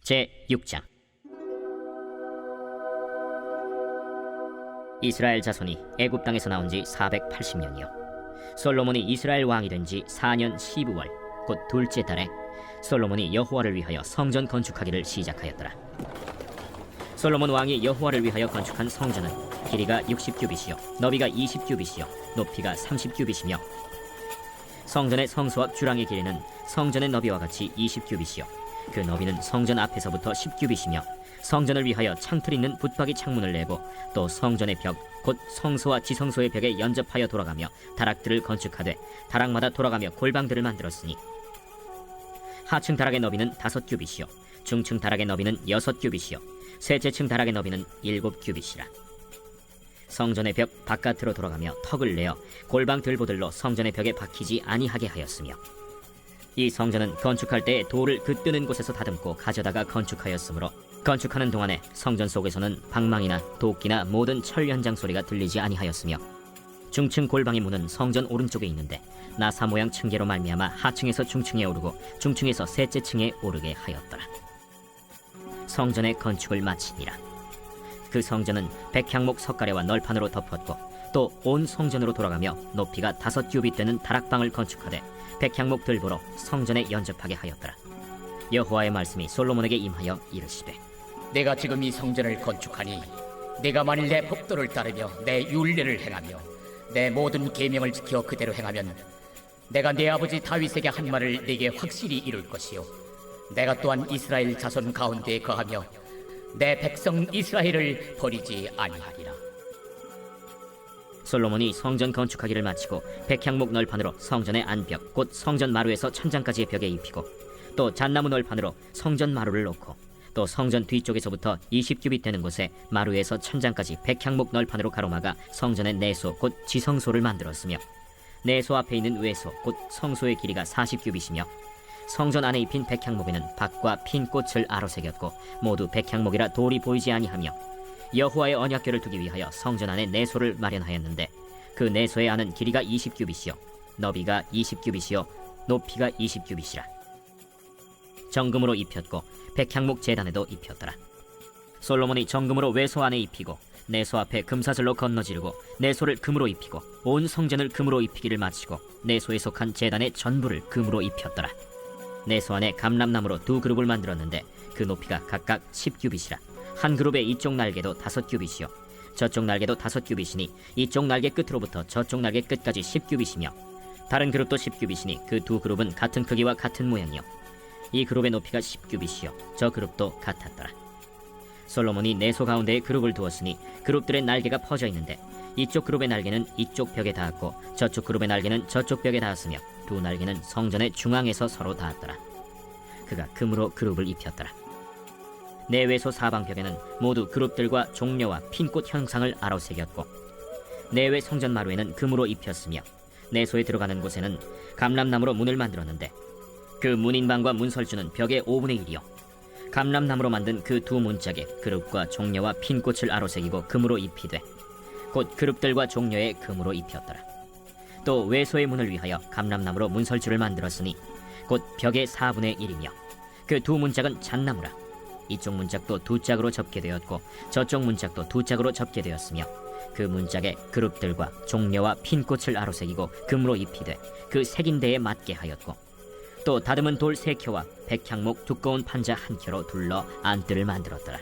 제6장. 이스라엘 자손이 애굽 땅에서 나온 지 480년이요 솔로몬이 이스라엘 왕이 된 지 4년 12월 곧 둘째 달에 솔로몬이 여호와를 위하여 성전 건축하기를 시작하였더라. 솔로몬 왕이 여호와를 위하여 건축한 성전은 길이가 60규빗이요 너비가 20규빗이요 높이가 30규빗이며 성전의 성소 앞 주랑의 길이는 성전의 너비와 같이 20규빗이요 그 너비는 성전 앞에서부터 10규빗이며 성전을 위하여 창틀 있는 붙박이 창문을 내고 또 성전의 벽 곧 성소와 지성소의 벽에 연접하여 돌아가며 다락들을 건축하되 다락마다 돌아가며 골방들을 만들었으니 하층 다락의 너비는 5규빗이요 중층 다락의 너비는 6규빗이요 셋째층 다락의 너비는 7규빗이라. 성전의 벽 바깥으로 돌아가며 턱을 내어 골방 들보들로 성전의 벽에 박히지 아니하게 하였으며 이 성전은 건축할 때 돌을 그 뜨는 곳에서 다듬고 가져다가 건축하였으므로 건축하는 동안에 성전 속에서는 방망이나 도끼나 모든 철 현장 소리가 들리지 아니하였으며 중층 골방의 문은 성전 오른쪽에 있는데 나사 모양 층계로 말미암아 하층에서 중층에 오르고 중층에서 셋째 층에 오르게 하였더라. 성전의 건축을 마치니라. 그 성전은 백향목 석가래와 널판으로 덮었고 또 온 성전으로 돌아가며 높이가 5규빗 되는 다락방을 건축하되 백향목 들보로 성전에 연접하게 하였더라. 여호와의 말씀이 솔로몬에게 임하여 이르시되 내가 지금 이 성전을 건축하니 내가 만일 내 법도를 따르며 내 율례를 행하며 내 모든 계명을 지켜 그대로 행하면 내가 내 아버지 다윗에게 한 말을 네게 확실히 이룰 것이요 내가 또한 이스라엘 자손 가운데에 거하며 내 백성 이스라엘을 버리지 아니하리라. 솔로몬이 성전 건축하기를 마치고 백향목 널판으로 성전의 안벽 곧 성전 마루에서 천장까지의 벽에 입히고 또 잣나무 널판으로 성전 마루를 놓고 또 성전 뒤쪽에서부터 20규빗 되는 곳에 마루에서 천장까지 백향목 널판으로 가로막아 성전의 내소 곧 지성소를 만들었으며 내소 앞에 있는 외소 곧 성소의 길이가 40규빗이며 성전 안에 입힌 백향목에는 밭과 핀 꽃을 아로새겼고 모두 백향목이라 돌이 보이지 아니하며 여호와의 언약궤를 두기 위하여 성전 안에 내소를 마련하였는데 그 내소의 안은 길이가 20규빗이요 너비가 20규빗이요 높이가 20규빗이라. 정금으로 입혔고 백향목 제단에도 입혔더라. 솔로몬이 정금으로 외소 안에 입히고 내소 앞에 금사슬로 건너지르고 내소를 금으로 입히고 온 성전을 금으로 입히기를 마치고 내소에 속한 제단의 전부를 금으로 입혔더라. 내소 안에 감람나무로 2그룹을 만들었는데 그 높이가 각각 10규빗이라. 한 그룹의 이쪽 날개도 5규빗이요 저쪽 날개도 5규빗이니 이쪽 날개 끝으로부터 저쪽 날개 끝까지 10규빗이며 다른 그룹도 10규빗이니 그 2그룹은 같은 크기와 같은 모양이요 이 그룹의 높이가 10규빗이요 저 그룹도 같았더라. 솔로몬이 내소 가운데에 그룹을 두었으니 그룹들의 날개가 퍼져 있는데 이쪽 그룹의 날개는 이쪽 벽에 닿았고 저쪽 그룹의 날개는 저쪽 벽에 닿았으며 두 날개는 성전의 중앙에서 서로 닿았더라. 그가 금으로 그룹을 입혔더라. 내외소 사방벽에는 모두 그룹들과 종려와 핀꽃 형상을 아로새겼고 내외 성전 마루에는 금으로 입혔으며 내소에 들어가는 곳에는 감람나무로 문을 만들었는데 그 문인방과 문설주는 벽의 5분의 1이요 감람나무로 만든 그 두 문짝에 그룹과 종려와 핀꽃을 아로새기고 금으로 입히되 곧 그룹들과 종려에 금으로 입혔더라. 또 외소의 문을 위하여 감람나무로 문설주를 만들었으니 곧 벽의 4분의 1이며 그 두 문짝은 잣나무라. 이쪽 문짝도 2짝으로 접게 되었고 저쪽 문짝도 2짝으로 접게 되었으며 그 문짝에 그룹들과 종려와 핀꽃을 아로새기고 금으로 입히되 그 색인대에 맞게 하였고 또 다듬은 돌 3켜와 백향목 두꺼운 판자 1켜로 둘러 안뜰을 만들었더라.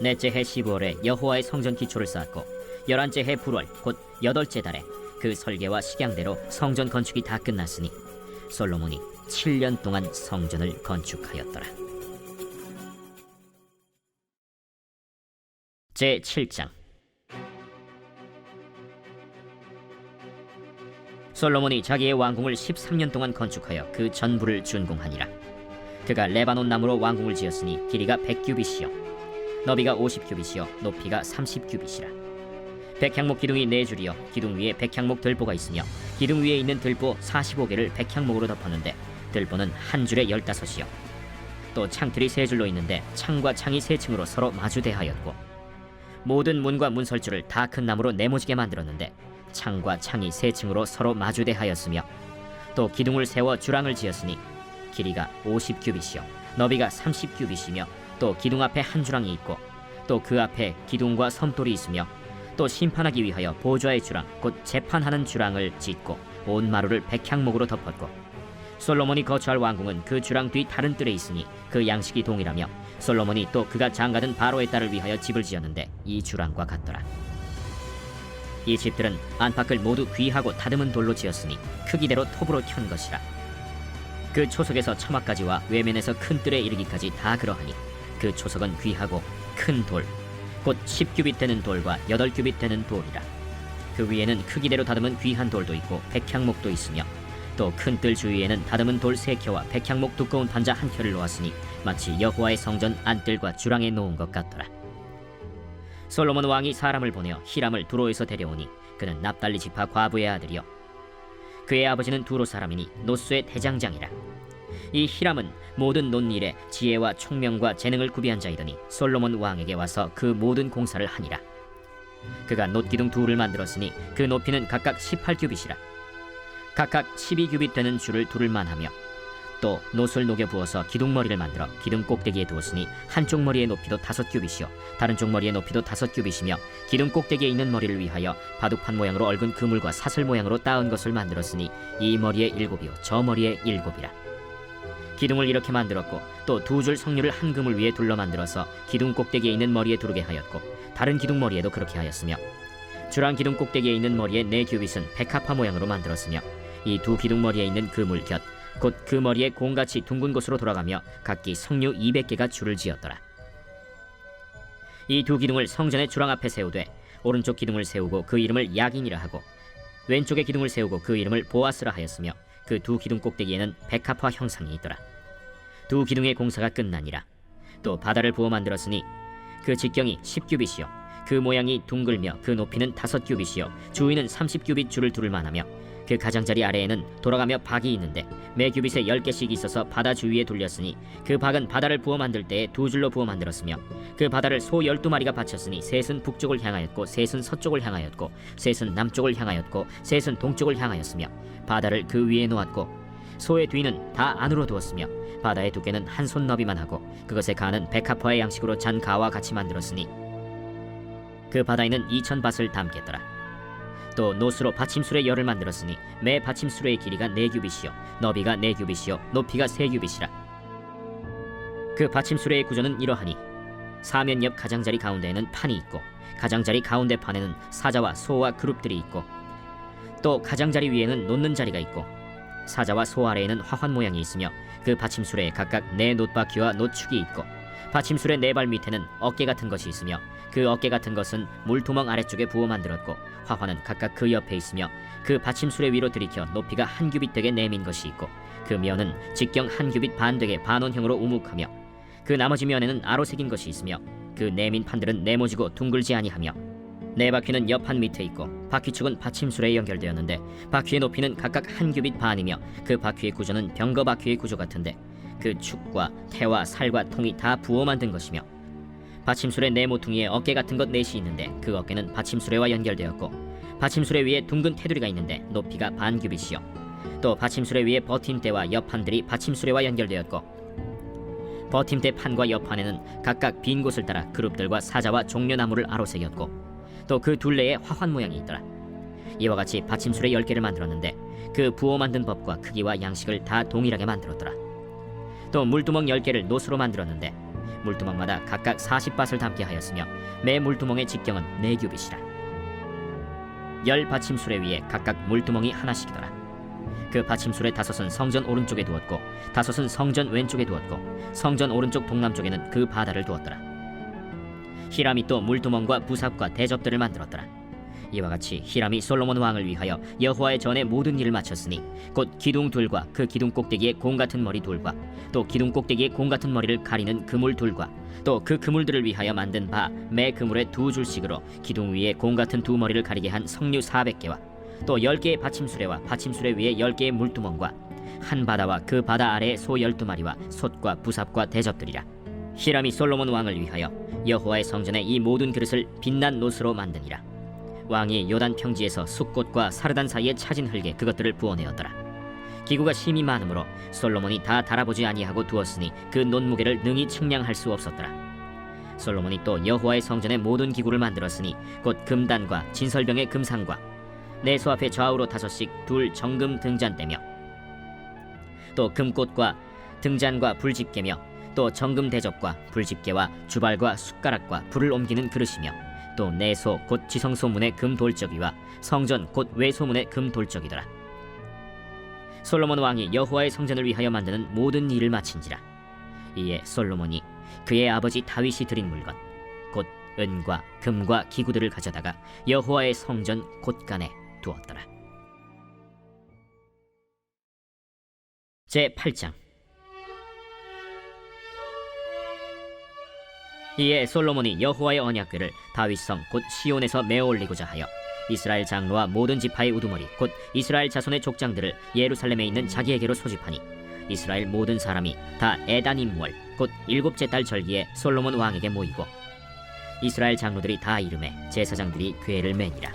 넷째 해 15월에 여호와의 성전 기초를 쌓았고 11째 해 불월 곧 8째 달에 그 설계와 식양대로 성전 건축이 다 끝났으니 솔로몬이 7년 동안 성전을 건축하였더라. 제7장. 솔로몬이 자기의 왕궁을 13년 동안 건축하여 그 전부를 준공하니라. 그가 레바논 나무로 왕궁을 지었으니 길이가 100규빗이요 너비가 50규빗이요 높이가 30규빗이라. 백향목 기둥이 4줄이요 기둥 위에 백향목 들보가 있으며 기둥 위에 있는 들보 45개를 백향목으로 덮었는데 들보는 한 줄에 15이요 또 창틀이 3줄로 있는데 창과 창이 3층으로 서로 마주대하였고 모든 문과 문설주를 다 큰 나무로 네모지게 만들었는데 창과 창이 3층으로 서로 마주대하였으며 또 기둥을 세워 주랑을 지었으니 길이가 50규빗이요 너비가 30규빗이며 또 기둥 앞에 한 주랑이 있고 또 그 앞에 기둥과 섬돌이 있으며 또 심판하기 위하여 보좌의 주랑 곧 재판하는 주랑을 짓고 온 마루를 백향목으로 덮었고 솔로몬이 거처할 왕궁은 그 주랑 뒤 다른 뜰에 있으니 그 양식이 동일하며 솔로몬이 또 그가 장가든 바로의 딸을 위하여 집을 지었는데 이 주랑과 같더라. 이 집들은 안팎을 모두 귀하고 다듬은 돌로 지었으니 크기대로 톱으로 켠 것이라. 그 초석에서 처마까지와 외면에서 큰 뜰에 이르기까지 다 그러하니 그 초석은 귀하고 큰 돌, 곧 10규빗 되는 돌과 8규빗 되는 돌이라. 그 위에는 크기대로 다듬은 귀한 돌도 있고 백향목도 있으며 또 큰 뜰 주위에는 다듬은 돌 3켜와 백향목 두꺼운 판자 한 켜를 놓았으니 마치 여호와의 성전 안뜰과 주랑에 놓은 것 같더라. 솔로몬 왕이 사람을 보내어 히람을 두로에서 데려오니 그는 납달리 지파 과부의 아들이요 그의 아버지는 두로 사람이니 노수의 대장장이라. 이 히람은 모든 논일에 지혜와 총명과 재능을 구비한 자이더니 솔로몬 왕에게 와서 그 모든 공사를 하니라. 그가 놋기둥 둘을 만들었으니 그 높이는 각각 18규빗이라. 각각 12규빗 되는 줄을 두를만 하며 또 놋을 녹여 부어서 기둥머리를 만들어 기둥 꼭대기에 두었으니 한쪽 머리의 높이도 5규빗이요 다른 쪽 머리의 높이도 5규빗이며 기둥 꼭대기에 있는 머리를 위하여 바둑판 모양으로 얽은 그물과 사슬 모양으로 따은 것을 만들었으니 이 머리에 7이요 저 머리에 7이라. 기둥을 이렇게 만들었고 또 2줄 석류를 한 그물 위에 둘러 만들어서 기둥 꼭대기에 있는 머리에 두르게 하였고 다른 기둥 머리에도 그렇게 하였으며 주랑 기둥 꼭대기에 있는 머리의 4규빗은 백합화 모양으로 만들었으며 이 두 기둥 머리에 있는 그물 곁 곧 그 머리에 공같이 둥근 곳으로 돌아가며 각기 석류 200개가 줄을 지었더라. 이 두 기둥을 성전의 주랑 앞에 세우되 오른쪽 기둥을 세우고 그 이름을 야긴이라 하고 왼쪽의 기둥을 세우고 그 이름을 보아스라 하였으며 그 두 기둥 꼭대기에는 백합화 형상이 있더라. 두 기둥의 공사가 끝나니라. 또 바다를 부어 만들었으니 그 직경이 10규빗이요 그 모양이 둥글며 그 높이는 5규빗이요 주위는 30규빗 줄을 두를 만하며 그 가장자리 아래에는 돌아가며 박이 있는데 매 규빗에 10개씩 있어서 바다 주위에 돌렸으니 그 박은 바다를 부어 만들 때에 2줄로 부어 만들었으며 그 바다를 소 12마리가 받쳤으니 셋은 북쪽을 향하였고 셋은 서쪽을 향하였고 셋은 남쪽을 향하였고 셋은 동쪽을 향하였으며 바다를 그 위에 놓았고 소의 뒤는 다 안으로 두었으며 바다의 두께는 한 손 너비만 하고 그것의 가는 백합화의 양식으로 잔 가와 같이 만들었으니 그 바다에는 2000밭을 담겠더라. 또 노스로 받침술의 열을 만들었으니 매 받침술의 길이가 4규빗이요 너비가 4규빗이요 높이가 3규빗이라. 그 받침술의 구조는 이러하니 사면 옆 가장자리 가운데에는 판이 있고 가장자리 가운데 판에는 사자와 소와 그룹들이 있고 또 가장자리 위에는 놓는 자리가 있고 사자와 소 아래에는 화환 모양이 있으며 그 받침술에 각각 4 놋바퀴와 놋축이 있고 받침술의 4발 밑에는 어깨 같은 것이 있으며 그 어깨 같은 것은 물두멍 아래쪽에 부어 만들었고 화환은 각각 그 옆에 있으며 그 받침술의 위로 들이켜 높이가 1규빗 되게 내민 것이 있고 그 면은 직경 1규빗 반 되게 반원형으로 우묵하며 그 나머지 면에는 아로 새긴 것이 있으며 그 내민 판들은 네모지고 둥글지 아니하며 4바퀴는 옆판 밑에 있고 바퀴축은 받침술에 연결되었는데 바퀴의 높이는 각각 1규빗 반이며 그 바퀴의 구조는 병거 바퀴의 구조 같은데 그 축과 태와 살과 통이 다 부어 만든 것이며 받침술의 네 모퉁이에 어깨 같은 것 넷이 있는데 그 어깨는 받침술에와 연결되었고 받침술의 위에 둥근 테두리가 있는데 높이가 반 규빗이요 또 받침술의 위에 버팀대와 옆판들이 받침술에와 연결되었고 버팀대 판과 옆판에는 각각 빈 곳을 따라 그룹들과 사자와 종려나무를 아로새겼고 또 그 둘레에 화환 모양이 있더라. 이와 같이 받침술의 10개를 만들었는데 그 부어 만든 법과 크기와 양식을 다 동일하게 만들었더라. 또 물두멍 10개를 놋으로 만들었는데 물두멍마다 각각 40밭을 담게 하였으며 매 물두멍의 직경은 4규빗이라. 10 받침술의 위에 각각 물두멍이 하나씩이더라. 그 받침술의 5은 성전 오른쪽에 두었고 5은 성전 왼쪽에 두었고 성전 오른쪽 동남쪽에는 그 바다를 두었더라. 히람이 또 물두멍과 부삽과 대접들을 만들었더라. 이와 같이 히람이 솔로몬 왕을 위하여 여호와의 전에 모든 일을 마쳤으니 곧 기둥 둘과 그 기둥 꼭대기에 공 같은 머리 둘과 또 기둥 꼭대기에 공 같은 머리를 가리는 그물 둘과 또 그 그물들을 위하여 만든 바 매 그물에 2줄씩으로 기둥 위에 공 같은 2머리를 가리게 한 석류 400개와 또 10개의 받침수레와 받침수레 위에 10개의 물두멍과 한 바다와 그 바다 아래에 소 12마리와 솥과 부삽과 대접들이라. 히람이 솔로몬 왕을 위하여 여호와의 성전에 이 모든 그릇을 빛난 놋으로 만드니라. 왕이 요단 평지에서 숫꽃과 사르단 사이에 차진 흙에 그것들을 부어내었더라. 기구가 심히 많으므로 솔로몬이 다 달아보지 아니하고 두었으니 그 논무게를 능히 측량할 수 없었더라. 솔로몬이 또 여호와의 성전의 모든 기구를 만들었으니 곧 금단과 진설병의 금상과 내소 앞에 좌우로 5씩 둘 정금 등잔대며 또 금꽃과 등잔과 불집게며 또 정금 대접과 불집게와 주발과 숟가락과 불을 옮기는 그릇이며 또 내소 곧 지성소문의 금 돌적이와 성전 곧 외소문의 금 돌적이더라. 솔로몬 왕이 여호와의 성전을 위하여 만드는 모든 일을 마친지라. 이에 솔로몬이 그의 아버지 다윗이 드린 물건 곧 은과 금과 기구들을 가져다가 여호와의 성전 곳간에 두었더라. 제8장. 이에 솔로몬이 여호와의 언약궤를 다윗성 곧 시온에서 메어 올리고자 하여 이스라엘 장로와 모든 지파의 우두머리 곧 이스라엘 자손의 족장들을 예루살렘에 있는 자기에게로 소집하니 이스라엘 모든 사람이 다 에다님월 곧 7째 달 절기에 솔로몬 왕에게 모이고 이스라엘 장로들이 다 이름에 제사장들이 궤를 매니라.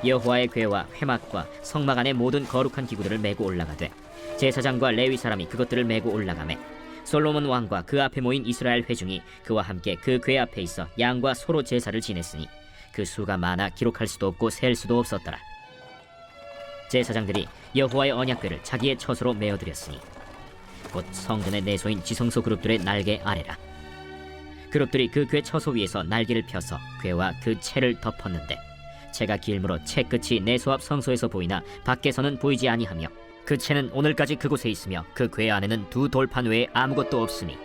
여호와의 궤와 회막과 성막 안의 모든 거룩한 기구들을 메고 올라가되 제사장과 레위 사람이 그것들을 메고 올라가매 솔로몬 왕과 그 앞에 모인 이스라엘 회중이 그와 함께 그 궤 앞에 있어 양과 소로 제사를 지냈으니 그 수가 많아 기록할 수도 없고 셀 수도 없었더라. 제사장들이 여호와의 언약궤를 자기의 처소로 메어드렸으니 곧 성전의 내소인 지성소 그룹들의 날개 아래라. 그룹들이 그 궤 처소 위에서 날개를 펴서 궤와 그 채를 덮었는데 채가 길므로 채 끝이 내소 앞 성소에서 보이나 밖에서는 보이지 아니하며 그 채는 오늘까지 그곳에 있으며 그 궤 안에는 두 돌판 외에 아무것도 없으니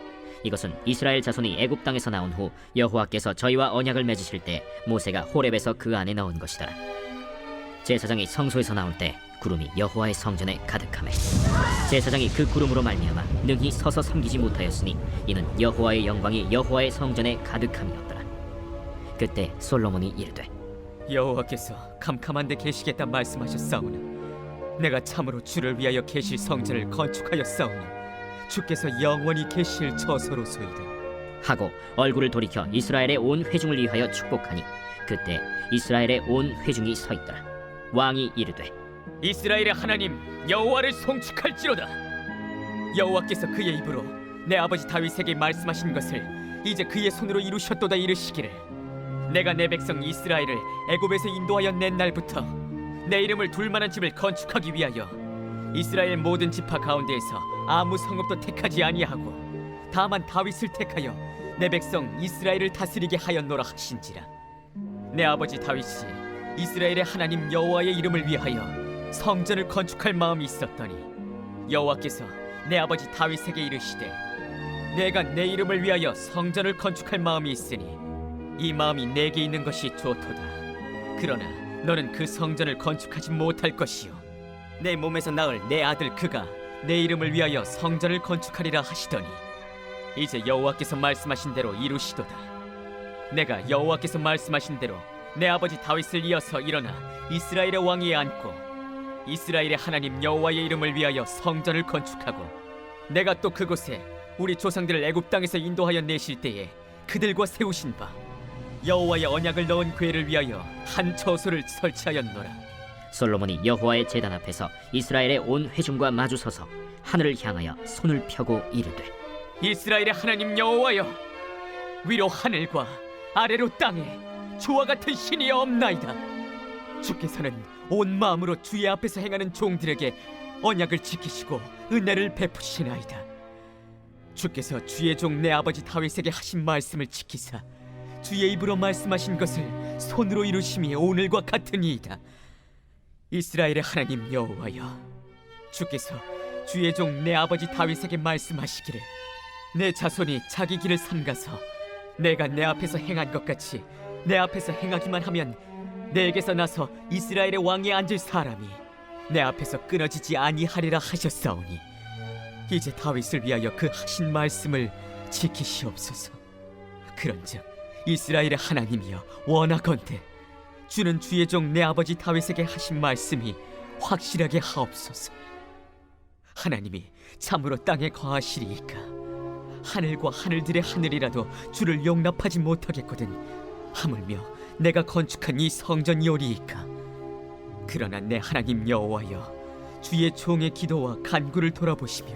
이것은 이스라엘 자손이 애굽 땅에서 나온 후 여호와께서 저희와 언약을 맺으실 때 모세가 호렙에서 그 안에 넣은 것이더라. 제사장이 성소에서 나올 때 구름이 여호와의 성전에 가득하매 제사장이 그 구름으로 말미암아 능히 서서 섬기지 못하였으니 이는 여호와의 영광이 여호와의 성전에 가득함이었더라. 그때 솔로몬이 이르되 여호와께서 캄캄한 데 계시겠다 말씀하셨사오나 내가 참으로 주를 위하여 계실 성전을 건축하였사오니 주께서 영원히 계실 처소로소이다 하고 얼굴을 돌이켜 이스라엘의 온 회중을 위하여 축복하니 그때 이스라엘의 온 회중이 서 있더라. 왕이 이르되 이스라엘의 하나님 여호와를 송축할지로다. 여호와께서 그의 입으로 내 아버지 다윗에게 말씀하신 것을 이제 그의 손으로 이루셨도다 이르시기를 내가 내 백성 이스라엘을 애굽에서 인도하여 낸 날부터 내 이름을 둘 만한 집을 건축하기 위하여 이스라엘 모든 지파 가운데에서 아무 성읍도 택하지 아니하고 다만 다윗을 택하여 내 백성 이스라엘을 다스리게 하였노라 하신지라. 내 아버지 다윗이 이스라엘의 하나님 여호와의 이름을 위하여 성전을 건축할 마음이 있었더니 여호와께서 내 아버지 다윗에게 이르시되 내가 내 이름을 위하여 성전을 건축할 마음이 있으니 이 마음이 내게 있는 것이 좋도다. 그러나 너는 그 성전을 건축하지 못할 것이요 내 몸에서 낳을 내 아들 그가 내 이름을 위하여 성전을 건축하리라 하시더니 이제 여호와께서 말씀하신 대로 이루시도다. 내가 여호와께서 말씀하신 대로 내 아버지 다윗을 이어서 일어나 이스라엘의 왕위에 앉고 이스라엘의 하나님 여호와의 이름을 위하여 성전을 건축하고 내가 또 그곳에 우리 조상들을 애굽 땅에서 인도하여 내실 때에 그들과 세우신 바 여호와의 언약을 넣은 궤를 위하여 한 처소를 설치하였노라. 솔로몬이 여호와의 제단 앞에서 이스라엘의 온 회중과 마주서서 하늘을 향하여 손을 펴고 이르되 이스라엘의 하나님 여호와여 위로 하늘과 아래로 땅에 주와 같은 신이 없나이다. 주께서는 온 마음으로 주의 앞에서 행하는 종들에게 언약을 지키시고 은혜를 베푸시나이다. 주께서 주의 종 내 아버지 다윗에게 하신 말씀을 지키사 주의 입으로 말씀하신 것을 손으로 이루심이 오늘과 같으니이다. 이스라엘의 하나님 여호와여 주께서 주의 종 내 아버지 다윗에게 말씀하시기를 내 자손이 자기 길을 삼가서 내가 내 앞에서 행한 것 같이 내 앞에서 행하기만 하면 내게서 나서 이스라엘의 왕에 앉을 사람이 내 앞에서 끊어지지 아니하리라 하셨사오니 이제 다윗을 위하여 그 하신 말씀을 지키시옵소서. 그런즉 이스라엘의 하나님이여 원하건대 주는 주의 종 내 아버지 다윗에게 하신 말씀이 확실하게 하옵소서. 하나님이 참으로 땅에 거하시리이까 하늘과 하늘들의 하늘이라도 주를 용납하지 못하겠거든 하물며 내가 건축한 이 성전이오리이까. 그러나 내 하나님 여호와여 주의 종의 기도와 간구를 돌아보시며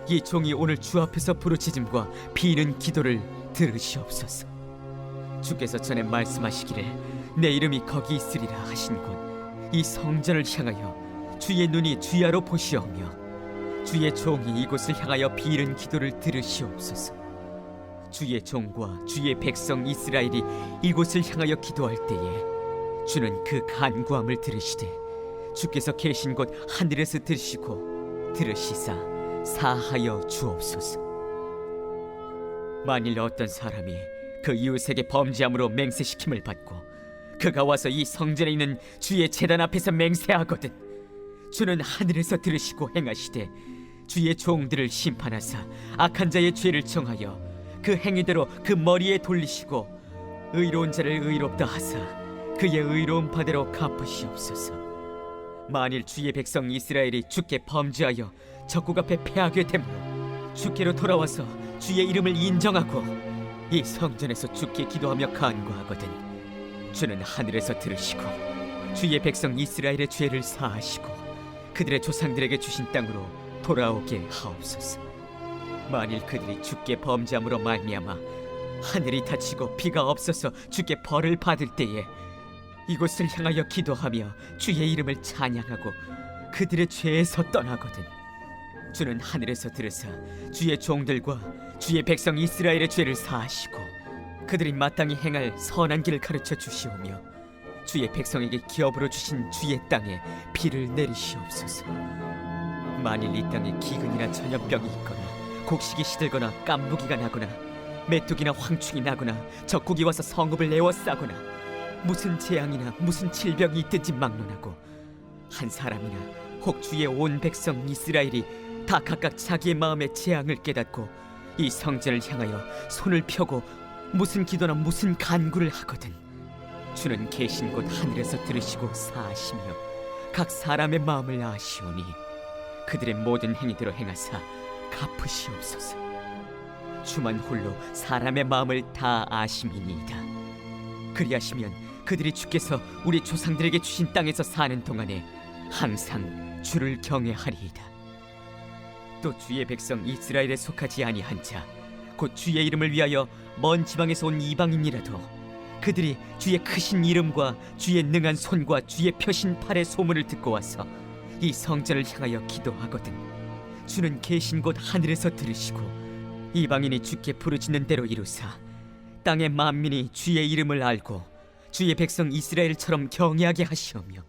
이 종이 오늘 주 앞에서 부르짖음과 비는 기도를 들으시옵소서. 주께서 전에 말씀하시기를 내 이름이 거기 있으리라 하신 곳 이 성전을 향하여 주의 눈이 주야로 보시오며 주의 종이 이곳을 향하여 비는 기도를 들으시옵소서. 주의 종과 주의 백성 이스라엘이 이곳을 향하여 기도할 때에 주는 그 간구함을 들으시되 주께서 계신 곳 하늘에서 들으시고 들으시사 사하여 주옵소서. 만일 어떤 사람이 그 이웃에게 범죄함으로 맹세시킴을 받고 그가 와서 이 성전에 있는 주의 제단 앞에서 맹세하거든 주는 하늘에서 들으시고 행하시되 주의 종들을 심판하사 악한 자의 죄를 정하여 그 행위대로 그 머리에 돌리시고 의로운 자를 의롭다 하사 그의 의로운 바대로 갚으시옵소서. 만일 주의 백성 이스라엘이 주께 범죄하여 적국 앞에 패하게 되므로 주께로 돌아와서 주의 이름을 인정하고 이 성전에서 주께 기도하며 간구하거든 주는 하늘에서 들으시고 주의 백성 이스라엘의 죄를 사하시고 그들의 조상들에게 주신 땅으로 돌아오게 하옵소서. 만일 그들이 주께 범죄함으로 말미암아 하늘이 닫히고 비가 없어서 주께 벌을 받을 때에 이곳을 향하여 기도하며 주의 이름을 찬양하고 그들의 죄에서 떠나거든 주는 하늘에서 들으사 주의 종들과 주의 백성 이스라엘의 죄를 사하시고 그들이 마땅히 행할 선한 길을 가르쳐 주시오며 주의 백성에게 기업으로 주신 주의 땅에 비를 내리시옵소서. 만일 이 땅에 기근이나 전염병이 있거나 곡식이 시들거나 깐부기가 나거나 메뚜기나 황충이 나거나 적국이 와서 성읍을 에워싸거나 무슨 재앙이나 무슨 질병이 있든지 막론하고 한 사람이나 혹 주의 온 백성 이스라엘이 다 각각 자기의 마음의 재앙을 깨닫고 이 성전을 향하여 손을 펴고 무슨 기도나 무슨 간구를 하거든 주는 계신 곳 하늘에서 들으시고 사하시며 각 사람의 마음을 아시오니 그들의 모든 행위대로 행하사 갚으시옵소서. 주만 홀로 사람의 마음을 다 아심이니이다. 그리하시면 그들이 주께서 우리 조상들에게 주신 땅에서 사는 동안에 항상 주를 경외하리이다. 또 주의 백성 이스라엘에 속하지 아니한 자 곧 주의 이름을 위하여 먼 지방에서 온 이방인이라도 그들이 주의 크신 이름과 주의 능한 손과 주의 펴신 팔의 소문을 듣고 와서 이 성전을 향하여 기도하거든 주는 계신 곳 하늘에서 들으시고 이방인이 주께 부르짖는 대로 이루사 땅의 만민이 주의 이름을 알고 주의 백성 이스라엘처럼 경외하게 하시오며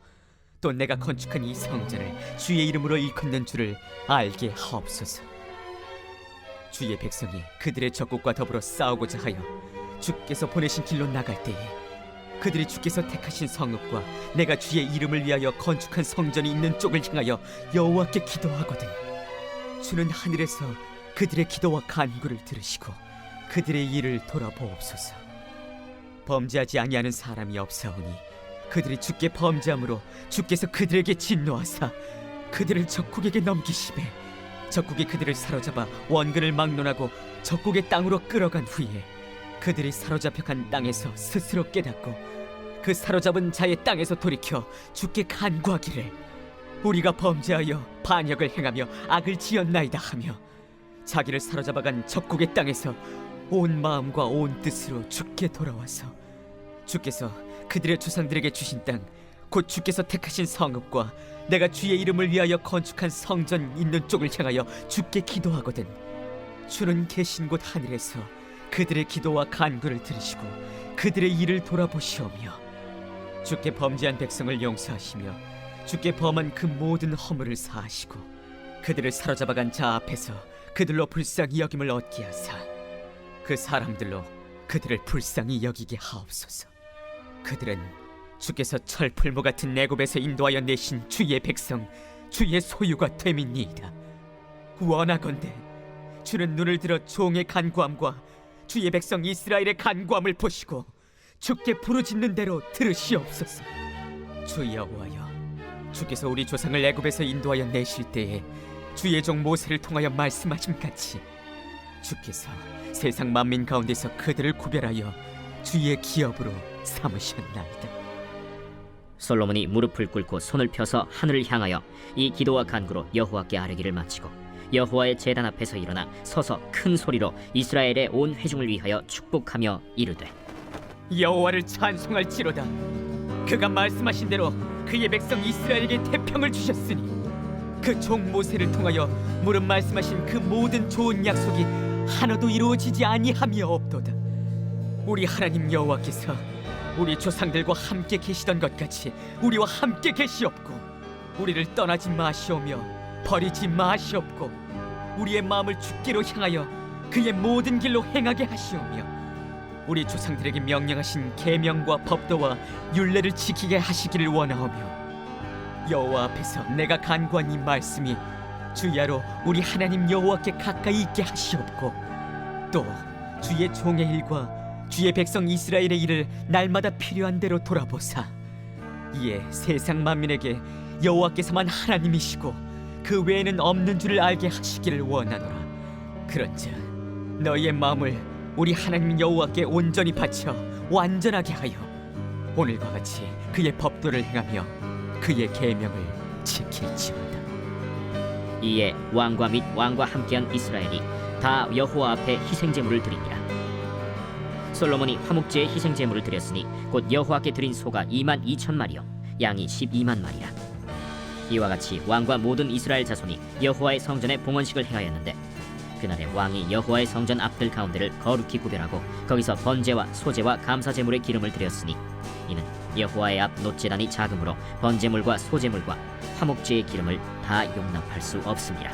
또 내가 건축한 이 성전을 주의 이름으로 일컫는 줄을 알게 하옵소서. 주의 백성이 그들의 적국과 더불어 싸우고자 하여 주께서 보내신 길로 나갈 때에 그들이 주께서 택하신 성읍과 내가 주의 이름을 위하여 건축한 성전이 있는 쪽을 향하여 여호와께 기도하거든 주는 하늘에서 그들의 기도와 간구를 들으시고 그들의 일을 돌아보옵소서. 범죄하지 아니하는 사람이 없사오니 그들이 주께 범죄함으로 주께서 그들에게 진노하사 그들을 적국에게 넘기시매 적국이 그들을 사로잡아 원근을 막론하고 적국의 땅으로 끌어간 후에 그들이 사로잡혀 간 땅에서 스스로 깨닫고 그 사로잡은 자의 땅에서 돌이켜 주께 간구하기를 우리가 범죄하여 반역을 행하며 악을 지었나이다 하며 자기를 사로잡아간 적국의 땅에서 온 마음과 온 뜻으로 주께 돌아와서 주께서 그들의 조상들에게 주신 땅 곧 주께서 택하신 성읍과 내가 주의 이름을 위하여 건축한 성전 있는 쪽을 향하여 주께 기도하거든 주는 계신 곳 하늘에서 그들의 기도와 간구를 들으시고 그들의 일을 돌아보시오며 주께 범죄한 백성을 용서하시며 주께 범한 그 모든 허물을 사하시고 그들을 사로잡아간 자 앞에서 그들로 불쌍히 여김을 얻게 하사 그 사람들로 그들을 불쌍히 여기게 하옵소서. 그들은 주께서 철풀무 같은 애굽에서 인도하여 내신 주의 백성 주의 소유가 됨이니이다. 원하건대 주는 눈을 들어 종의 간구함과 주의 백성 이스라엘의 간구함을 보시고 주께 부르짖는 대로 들으시옵소서. 주 여호와여, 주께서 우리 조상을 애굽에서 인도하여 내실 때에 주의 종 모세를 통하여 말씀하신 같이 주께서 세상 만민 가운데서 그들을 구별하여 주의 기업으로 삼으셨나이다. 솔로몬이 무릎을 꿇고 손을 펴서 하늘을 향하여 이 기도와 간구로 여호와께 아뢰기를 마치고 여호와의 제단 앞에서 일어나 서서 큰 소리로 이스라엘의 온 회중을 위하여 축복하며 이르되 여호와를 찬송할지로다. 그가 말씀하신 대로 그의 백성 이스라엘에게 태평을 주셨으니 그 종 모세를 통하여 무릇 말씀하신 그 모든 좋은 약속이 하나도 이루어지지 아니함이 없도다. 우리 하나님 여호와께서 우리 조상들과 함께 계시던 것 같이 우리와 함께 계시옵고 우리를 떠나지 마시오며 버리지 마시옵고 우리의 마음을 주께로 향하여 그의 모든 길로 행하게 하시오며 우리 조상들에게 명령하신 계명과 법도와 율례를 지키게 하시기를 원하오며 여호와 앞에서 내가 간구한 이 말씀이 주야로 우리 하나님 여호와께 가까이 있게 하시옵고 또 주의 종의 일과 주의 백성 이스라엘의 일을 날마다 필요한 대로 돌아보사 이에 세상 만민에게 여호와께서만 하나님이시고 그 외에는 없는 줄을 알게 하시기를 원하노라. 그런즉 너희의 마음을 우리 하나님 여호와께 온전히 바쳐 완전하게 하여 오늘과 같이 그의 법도를 행하며 그의 계명을 지킬지어다. 이에 왕과 및 왕과 함께한 이스라엘이 다 여호와 앞에 희생제물을 드리니라. 솔로몬이 화목제의 희생제물을 드렸으니 곧 여호와께 드린 소가 2만 2천 마리요 양이 12만 마리라. 이와 같이 왕과 모든 이스라엘 자손이 여호와의 성전에 봉헌식을 행하였는데 그날에 왕이 여호와의 성전 앞들 가운데를 거룩히 구별하고 거기서 번제와 소제와 감사제물의 기름을 드렸으니 이는 여호와의 앞 놋제단이 작으므로 번제물과 소제물과 화목제의 기름을 다 용납할 수 없습니다.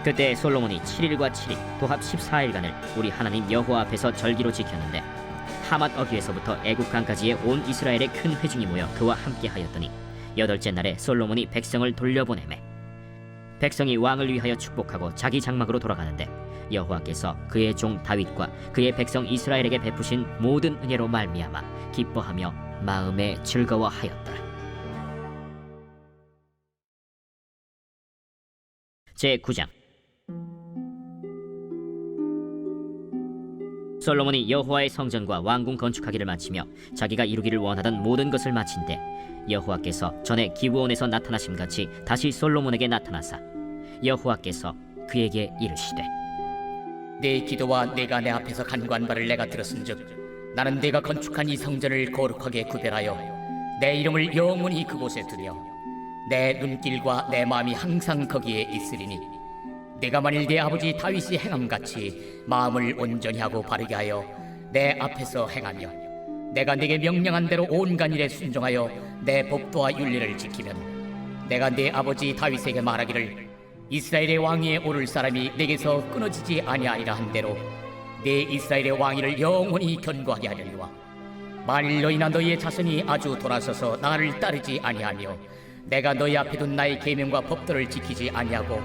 그때 솔로몬이 7일과 7일 도합 14일간을 우리 하나님 여호와 앞에서 절기로 지켰는데 하맛 어귀에서부터 애국강까지의 온 이스라엘의 큰 회중이 모여 그와 함께 하였더니 8째 날에 솔로몬이 백성을 돌려보내매 백성이 왕을 위하여 축복하고 자기 장막으로 돌아가는데 여호와께서 그의 종 다윗과 그의 백성 이스라엘에게 베푸신 모든 은혜로 말미암아 기뻐하며 마음에 즐거워하였더라. 제9장. 솔로몬이 여호와의 성전과 왕궁 건축하기를 마치며 자기가 이루기를 원하던 모든 것을 마친 때 여호와께서 전에 기브온에서 나타나심 같이 다시 솔로몬에게 나타나사 여호와께서 그에게 이르시되 내 기도와 내가 내 앞에서 간구한 바를 내가 들었은즉 나는 내가 건축한 이 성전을 거룩하게 구별하여 내 이름을 영원히 그곳에 두며 내 눈길과 내 마음이 항상 거기에 있으리니 내가 만일 내 아버지 다윗이 행함같이 마음을 온전히 하고 바르게 하여 내 앞에서 행하며 내가 네게 명령한 대로 온갖 일에 순종하여 내 법도와 윤리를 지키면 내가 네 아버지 다윗에게 말하기를 이스라엘의 왕위에 오를 사람이 내게서 끊어지지 아니하리라 한 대로 네 이스라엘의 왕위를 영원히 견고하게 하려니와 만일 너희나 너희의 자손이 아주 돌아서서 나를 따르지 아니하며 내가 너희 앞에 둔 나의 계명과 법도를 지키지 아니하고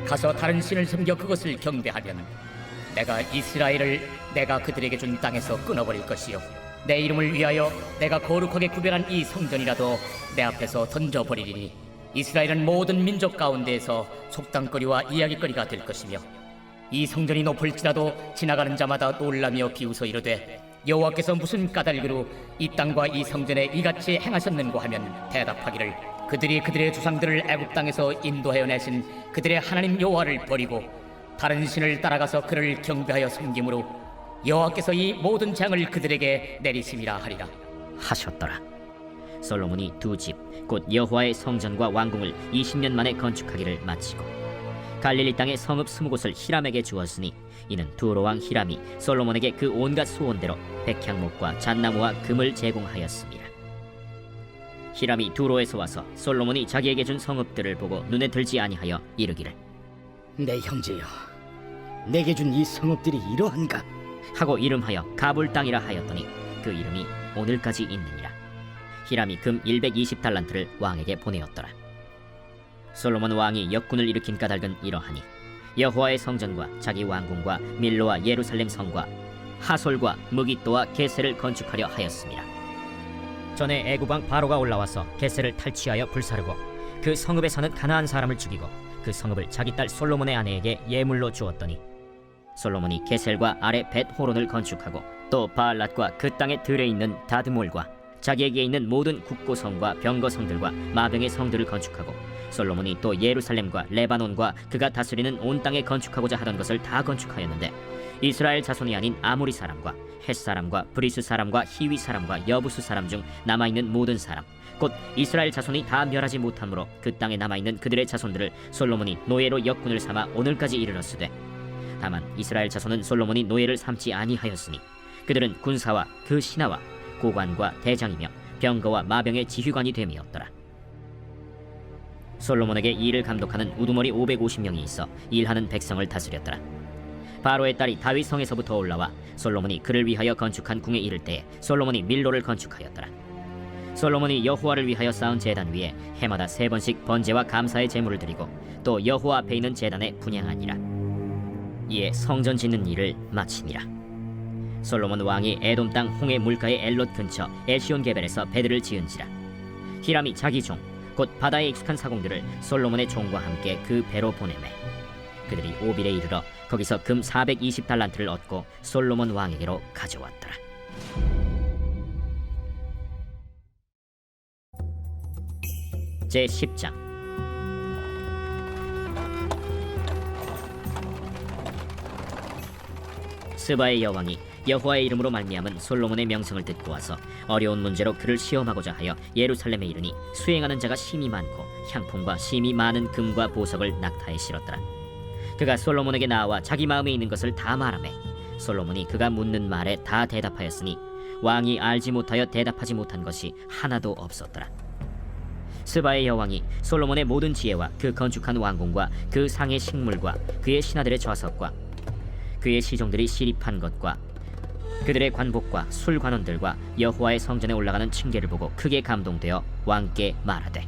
가서 다른 신을 섬겨 그것을 경배하면 내가 이스라엘을 내가 그들에게 준 땅에서 끊어버릴 것이요 내 이름을 위하여 내가 거룩하게 구별한 이 성전이라도 내 앞에서 던져버리리니 이스라엘은 모든 민족 가운데에서 속담거리와 이야기거리가 될 것이며 이 성전이 높을지라도 지나가는 자마다 놀라며 비웃어 이르되 여호와께서 무슨 까닭으로 이 땅과 이 성전에 이같이 행하셨는고 하면 대답하기를 그들이 그들의 조상들을 애굽 땅에서 인도하여 내신 그들의 하나님 여호와를 버리고 다른 신을 따라가서 그를 경배하여 섬김으로 여호와께서 이 모든 재앙을 그들에게 내리심이라 하리라 하셨더라. 솔로몬이 두 집 곧 여호와의 성전과 왕궁을 20년 만에 건축하기를 마치고 갈릴리 땅의 성읍 20곳을 히람에게 주었으니 이는 두로 왕 히람이 솔로몬에게 그 온갖 소원대로 백향목과 잣나무와 금을 제공하였습니다. 히람이 두로에서 와서 솔로몬이 자기에게 준 성읍들을 보고 눈에 들지 아니하여 이르기를 내 형제여, 내게 준 이 성읍들이 이러한가? 하고 이름하여 가불 땅이라 하였더니 그 이름이 오늘까지 있느니라. 히람이 금 120달란트를 왕에게 보내었더라. 솔로몬 왕이 역군을 일으킨 까닭은 이러하니 여호와의 성전과 자기 왕궁과 밀로와 예루살렘 성과 하솔과 무깃도와 게셀을 건축하려 하였습니다. 전에 애굽왕 바로가 올라와서 게셀을 탈취하여 불사르고 그 성읍에 사는 가나안 사람을 죽이고 그 성읍을 자기 딸 솔로몬의 아내에게 예물로 주었더니 솔로몬이 게셀과 아래 벳호론을 건축하고 또 바알랏과 그 땅의 들에 있는 다드몰과 자기에게 있는 모든 국고성과 병거성들과 마병의 성들을 건축하고 솔로몬이 또 예루살렘과 레바논과 그가 다스리는 온 땅에 건축하고자 하던 것을 다 건축하였는데 이스라엘 자손이 아닌 아모리 사람과 헷 사람과 브리스 사람과 히위 사람과 여부스 사람 중 남아있는 모든 사람 곧 이스라엘 자손이 다 멸하지 못하므로 그 땅에 남아있는 그들의 자손들을 솔로몬이 노예로 역군을 삼아 오늘까지 이르렀으되 다만 이스라엘 자손은 솔로몬이 노예를 삼지 아니하였으니 그들은 군사와 그 신하와 고관과 대장이며 병거와 마병의 지휘관이 됨이었더라. 솔로몬에게 일을 감독하는 우두머리 550명이 있어 일하는 백성을 다스렸더라. 바로의 딸이 다윗 성에서부터 올라와 솔로몬이 그를 위하여 건축한 궁에 이를 때에 솔로몬이 밀로를 건축하였더라. 솔로몬이 여호와를 위하여 쌓은 제단 위에 해마다 3번씩 번제와 감사의 제물을 드리고 또 여호와 앞에 있는 제단에 분향하니라. 이에 성전 짓는 일을 마치니라. 솔로몬 왕이 에돔 땅 홍해 물가의 엘롯 근처 에시온 게벨에서 배들을 지은지라. 히람이 자기 종 곧 바다에 익숙한 사공들을 솔로몬의 종과 함께 그 배로 보내매 그들이 오빌에 이르러 거기서 금 420달란트를 얻고 솔로몬 왕에게로 가져왔더라. 제 10장. 스바의 여왕이 여호와의 이름으로 말미암은 솔로몬의 명성을 듣고 와서 어려운 문제로 그를 시험하고자 하여 예루살렘에 이르니 수행하는 자가 심히 많고 향품과 심히 많은 금과 보석을 낙타에 실었더라. 그가 솔로몬에게 나와 자기 마음에 있는 것을 다 말하매 솔로몬이 그가 묻는 말에 다 대답하였으니 왕이 알지 못하여 대답하지 못한 것이 하나도 없었더라. 스바의 여왕이 솔로몬의 모든 지혜와 그 건축한 왕궁과 그 상의 식물과 그의 신하들의 좌석과 그의 시종들이 시립한 것과 그들의 관복과 술관원들과 여호와의 성전에 올라가는 층계를 보고 크게 감동되어 왕께 말하되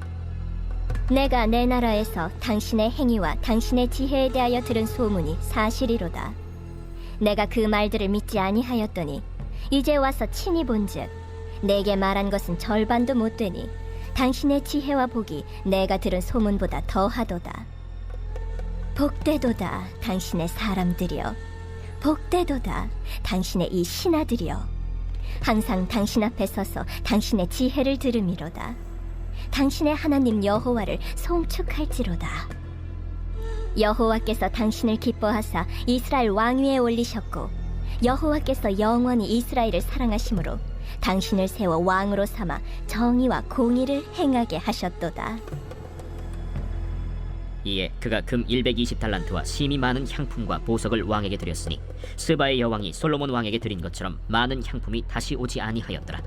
내가 내 나라에서 당신의 행위와 당신의 지혜에 대하여 들은 소문이 사실이로다. 내가 그 말들을 믿지 아니하였더니 이제 와서 친히 본즉 내게 말한 것은 절반도 못 되니 당신의 지혜와 복이 내가 들은 소문보다 더하도다. 복되도다 당신의 사람들이여, 복되도다 당신의 이 신하들이여. 항상 당신 앞에 서서 당신의 지혜를 들음이로다. 당신의 하나님 여호와를 송축할지로다. 여호와께서 당신을 기뻐하사 이스라엘 왕위에 올리셨고 여호와께서 영원히 이스라엘을 사랑하심으로 당신을 세워 왕으로 삼아 정의와 공의를 행하게 하셨도다. 이에 그가 금 120달란트와 심히 많은 향품과 보석을 왕에게 드렸으니 스바의 여왕이 솔로몬 왕에게 드린 것처럼 많은 향품이 다시 오지 아니하였더라.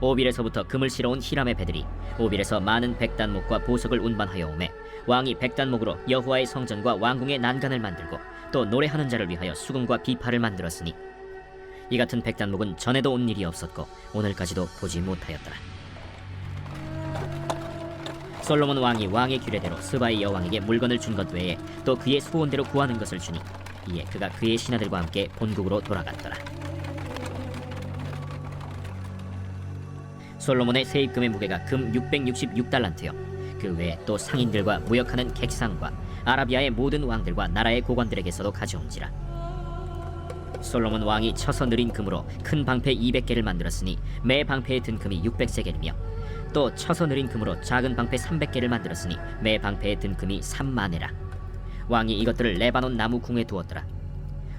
오빌에서부터 금을 실어온 히람의 배들이 오빌에서 많은 백단목과 보석을 운반하여 오매 왕이 백단목으로 여호와의 성전과 왕궁의 난간을 만들고 또 노래하는 자를 위하여 수금과 비파를 만들었으니 이 같은 백단목은 전에도 온 일이 없었고 오늘까지도 보지 못하였더라. 솔로몬 왕이 왕의 규례대로 스바의 여왕에게 물건을 준 것 외에 또 그의 소원대로 구하는 것을 주니 이에 그가 그의 신하들과 함께 본국으로 돌아갔더라. 솔로몬의 세입금의 무게가 금 666달란트요 그 외에 또 상인들과 무역하는 객상과 아라비아의 모든 왕들과 나라의 고관들에게서도 가져온지라. 솔로몬 왕이 쳐서 느린 금으로 큰 방패 200개를 만들었으니 매 방패에 든 금이 600세겔이며 또 쳐서 느린 금으로 작은 방패 300개를 만들었으니 매 방패에 든 금이 3만에라. 왕이 이것들을 레바논 나무 궁에 두었더라.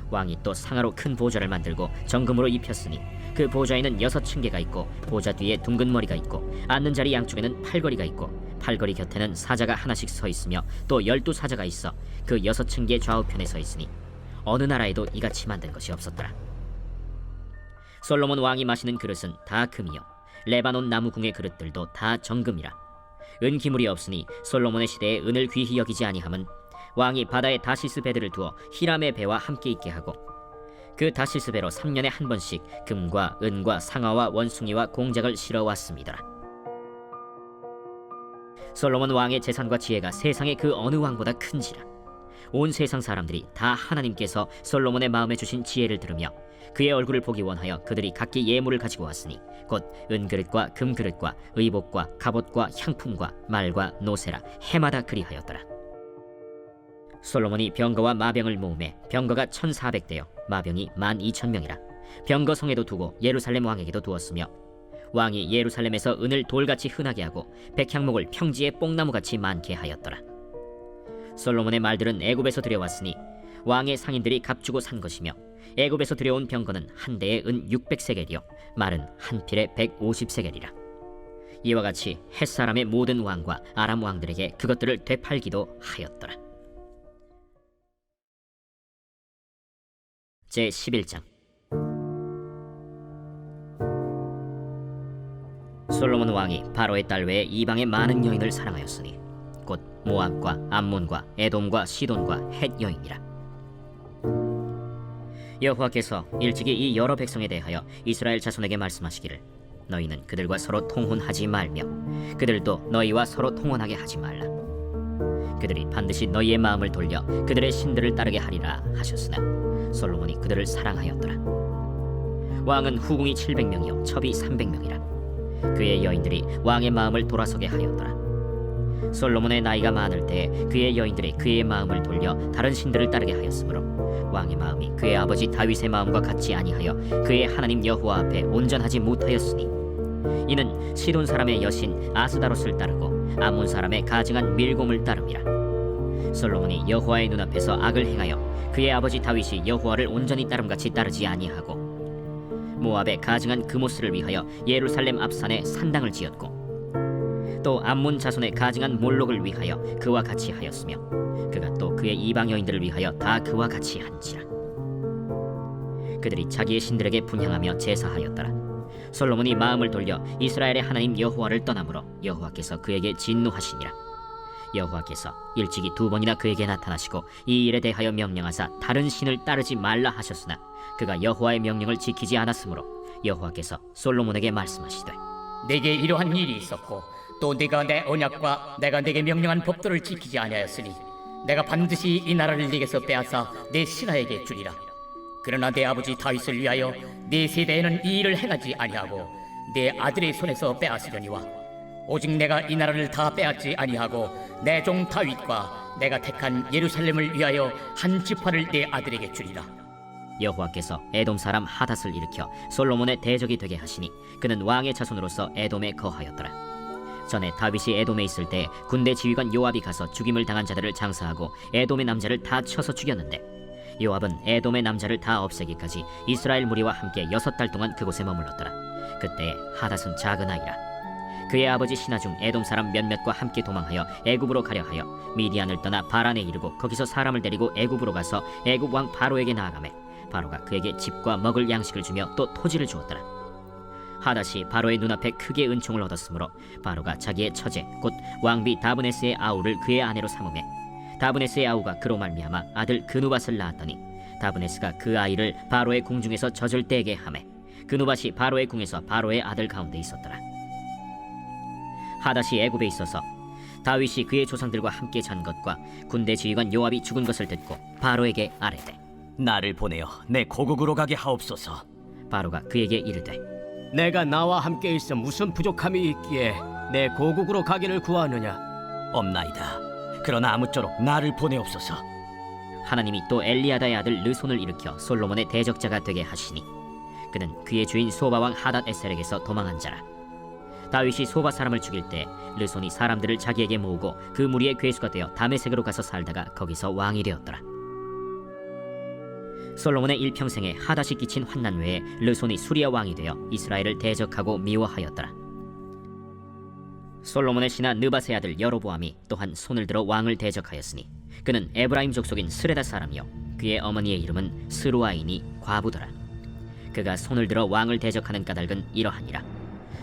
왕이 또 상하로 큰 보좌를 만들고 정금으로 입혔으니 그 보좌에는 6층계가 있고 보좌 뒤에 둥근 머리가 있고 앉는 자리 양쪽에는 팔걸이가 있고 팔걸이 곁에는 사자가 하나씩 서 있으며 또 12사자가 있어 그 6층계 좌우편에 서 있으니 어느 나라에도 이같이 만든 것이 없었더라. 솔로몬 왕이 마시는 그릇은 다 금이요 레바논 나무궁의 그릇들도 다 정금이라. 은기물이 없으니 솔로몬의 시대에 은을 귀히 여기지 아니함은 왕이 바다에 다시스 배들을 두어 히람의 배와 함께 있게 하고 그 다시스 배로 3년에 한 번씩 금과 은과 상아와 원숭이와 공작을 실어 왔습니다. 솔로몬 왕의 재산과 지혜가 세상의 그 어느 왕보다 큰지라. 온 세상 사람들이 다 하나님께서 솔로몬의 마음에 주신 지혜를 들으며 그의 얼굴을 보기 원하여 그들이 각기 예물을 가지고 왔으니 곧 은그릇과 금그릇과 의복과 갑옷과 향품과 말과 노새라 해마다 그리하였더라. 솔로몬이 병거와 마병을 모으매 병거가 1400대요 마병이 12,000명이라. 병거 성에도 두고 예루살렘 왕에게도 두었으며 왕이 예루살렘에서 은을 돌같이 흔하게 하고 백향목을 평지에 뽕나무같이 많게 하였더라. 솔로몬의 말들은 애굽에서 들여왔으니 왕의 상인들이 값주고 산 것이며 애굽에서 들여온 병거는 한 대에 은 600세겔이요 말은 한 필에 150세겔이라. 이와 같이 헷사람의 모든 왕과 아람 왕들에게 그것들을 되팔기도 하였더라. 제 11장. 솔로몬 왕이 바로의 딸 외에 이방의 많은 여인을 사랑하였으니 곧 모압과 암몬과 에돔과 시돈과 헷 여인이라. 여호와께서 일찍이 이 여러 백성에 대하여 이스라엘 자손에게 말씀하시기를 너희는 그들과 서로 통혼하지 말며 그들도 너희와 서로 통혼하게 하지 말라. 그들이 반드시 너희의 마음을 돌려 그들의 신들을 따르게 하리라 하셨으나 솔로몬이 그들을 사랑하였더라. 왕은 후궁이 700명이요 첩이 300명이라. 그의 여인들이 왕의 마음을 돌아서게 하였더라. 솔로몬의 나이가 많을 때 그의 여인들이 그의 마음을 돌려 다른 신들을 따르게 하였으므로 왕의 마음이 그의 아버지 다윗의 마음과 같지 아니하여 그의 하나님 여호와 앞에 온전하지 못하였으니 이는 시돈 사람의 여신 아스다롯을 따르고 암몬 사람의 가증한 밀곰을 따름이라. 솔로몬이 여호와의 눈앞에서 악을 행하여 그의 아버지 다윗이 여호와를 온전히 따름같이 따르지 아니하고 모압의 가증한 그모스를 위하여 예루살렘 앞산에 산당을 지었고 또 암몬 자손의 가증한 몰록을 위하여 그와 같이 하였으며 그가 또 그의 이방 여인들을 위하여 다 그와 같이 한지라. 그들이 자기의 신들에게 분향하며 제사하였더라. 솔로몬이 마음을 돌려 이스라엘의 하나님 여호와를 떠나므로 여호와께서 그에게 진노하시니라. 여호와께서 일찍이 2번이나 그에게 나타나시고 이 일에 대하여 명령하사 다른 신을 따르지 말라 하셨으나 그가 여호와의 명령을 지키지 않았으므로 여호와께서 솔로몬에게 말씀하시되 내게 이러한 일이 있었고 또 네가 내 언약과 내가 네게 명령한 법도를 지키지 아니하였으니 내가 반드시 이 나라를 네게서 빼앗아 내 신하에게 주리라. 그러나 내 아버지 다윗을 위하여 네 세대에는 이 일을 행하지 아니하고 내 아들의 손에서 빼앗으려니와 오직 내가 이 나라를 다 빼앗지 아니하고 내 종 다윗과 내가 택한 예루살렘을 위하여 한 지파를 내 아들에게 주리라. 여호와께서 에돔 사람 하닷을 일으켜 솔로몬의 대적이 되게 하시니 그는 왕의 자손으로서 에돔에 거하였더라. 전에 다윗이 에돔에 있을 때 군대 지휘관 요압이 가서 죽임을 당한 자들을 장사하고 에돔의 남자를 다 쳐서 죽였는데 요압은 에돔의 남자를 다 없애기까지 이스라엘 무리와 함께 6달 동안 그곳에 머물렀더라. 그때 하닷은 작은 아이라. 그의 아버지 신하 중 에돔 사람 몇몇과 함께 도망하여 애굽으로 가려 하여 미디안을 떠나 바란에 이르고 거기서 사람을 데리고 애굽으로 가서 애굽 왕 바로에게 나아가매 바로가 그에게 집과 먹을 양식을 주며 또 토지를 주었더라. 하닷이 바로의 눈앞에 크게 은총을 얻었으므로 바로가 자기의 처제 곧 왕비 다브네스의 아우를 그의 아내로 삼으매 다브네스의 아우가 그로 말미암아 아들 그누밧을 낳았더니 다브네스가 그 아이를 바로의 궁중에서 젖을 떼게 하매 그누밧이 바로의 궁에서 바로의 아들 가운데 있었더라. 하닷이 애굽에 있어서 다윗이 그의 조상들과 함께 잔 것과 군대 지휘관 요압이 죽은 것을 듣고 바로에게 아뢰되 나를 보내어 내 고국으로 가게 하옵소서. 바로가 그에게 이르되 내가 나와 함께 있어 무슨 부족함이 있기에 내 고국으로 가기를 구하느냐? 없나이다. 그러나 아무쪼록 나를 보내옵소서. 하나님이 또 엘리야다의 아들 르손을 일으켜 솔로몬의 대적자가 되게 하시니 그는 그의 주인 소바 왕 하닷 에셀에게서 도망한 자라. 다윗이 소바 사람을 죽일 때 르손이 사람들을 자기에게 모으고 그 무리의 괴수가 되어 다메섹으로 가서 살다가 거기서 왕이 되었더라. 솔로몬의 일평생에 하닷이 끼친 환난 외에 르손이 수리아 왕이 되어 이스라엘을 대적하고 미워하였더라. 솔로몬의 신하 느밧의 아들 여로보암이 또한 손을 들어 왕을 대적하였으니 그는 에브라임 족속인 스레다 사람이요 그의 어머니의 이름은 스루아이니 과부더라. 그가 손을 들어 왕을 대적하는 까닭은 이러하니라.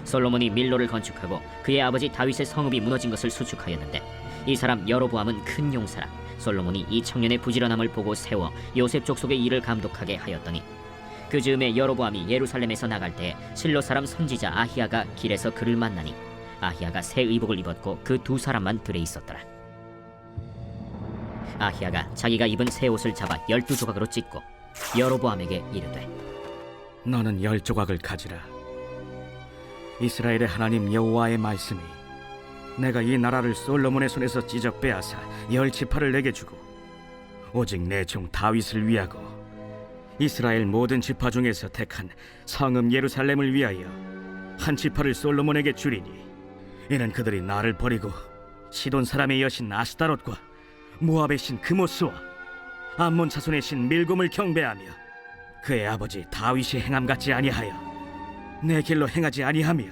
솔로몬이 밀로를 건축하고 그의 아버지 다윗의 성읍이 무너진 것을 수축하였는데 이 사람 여로보암은 큰 용사라. 솔로몬이 이 청년의 부지런함을 보고 세워 요셉 족속의 일을 감독하게 하였더니 그 즈음에 여로보암이 예루살렘에서 나갈 때 실로 사람 선지자 아히야가 길에서 그를 만나니 아히야가 새 의복을 입었고 그 2사람만 들에 있었더라. 아히야가 자기가 입은 새 옷을 잡아 12조각으로 찢고 여로보암에게 이르되 너는 10조각을 가지라. 이스라엘의 하나님 여호와의 말씀이 내가 이 나라를 솔로몬의 손에서 찢어 빼앗아 10지파를 내게 주고 오직 내 종 다윗을 위하고 이스라엘 모든 지파 중에서 택한 성읍 예루살렘을 위하여 한 지파를 솔로몬에게 주리니 이는 그들이 나를 버리고 시돈 사람의 여신 아스타롯과 모압의 신 그모스와 암몬 자손의 신 밀곰을 경배하며 그의 아버지 다윗이 행함같이 아니하여 내 길로 행하지 아니하며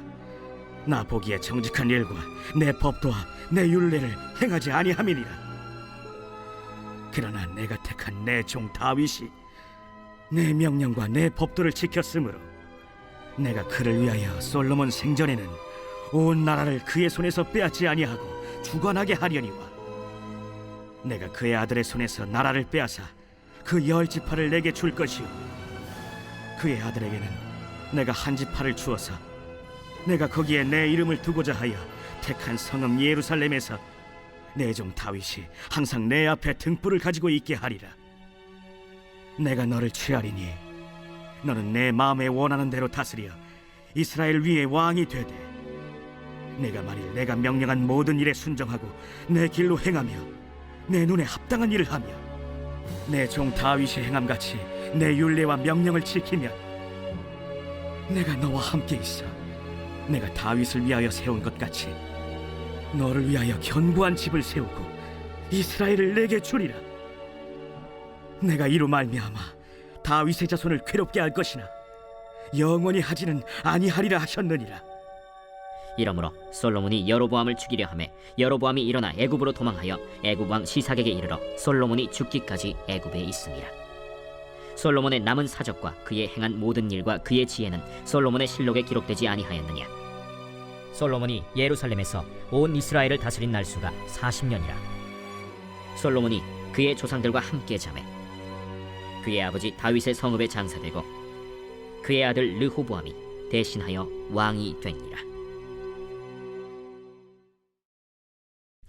나 보기에 정직한 일과 내 법도와 내 율례를 행하지 아니함이니라. 그러나 내가 택한 내 종 다윗이 내 명령과 내 법도를 지켰으므로 내가 그를 위하여 솔로몬 생전에는 온 나라를 그의 손에서 빼앗지 아니하고 주관하게 하려니와 내가 그의 아들의 손에서 나라를 빼앗아 그 열 지파를 내게 줄 것이요 그의 아들에게는 내가 한 지파를 주어서 내가 거기에 내 이름을 두고자 하여 택한 성읍 예루살렘에서 내 종 다윗이 항상 내 앞에 등불을 가지고 있게 하리라. 내가 너를 취하리니 너는 내 마음에 원하는 대로 다스려 이스라엘 위에 왕이 되되 내가 만일 내가 명령한 모든 일에 순종하고 내 길로 행하며 내 눈에 합당한 일을 하며 내 종 다윗이 행함같이 내 율례와 명령을 지키면 내가 너와 함께 있어 내가 다윗을 위하여 세운 것 같이 너를 위하여 견고한 집을 세우고 이스라엘을 내게 주리라. 내가 이로 말미암아 다윗의 자손을 괴롭게 할 것이나 영원히 하지는 아니하리라 하셨느니라. 이러므로 솔로몬이 여로보암을 죽이려 하매 여로보암이 일어나 애굽으로 도망하여 애굽 왕 시삭에게 이르러 솔로몬이 죽기까지 애굽에 있음이라. 솔로몬의 남은 사적과 그의 행한 모든 일과 그의 지혜는 솔로몬의 실록에 기록되지 아니하였느냐. 솔로몬이 예루살렘에서 온 이스라엘을 다스린 날수가 40년이라. 솔로몬이 그의 조상들과 함께 자매 그의 아버지 다윗의 성읍에 장사되고 그의 아들 르호보암이 대신하여 왕이 되니라.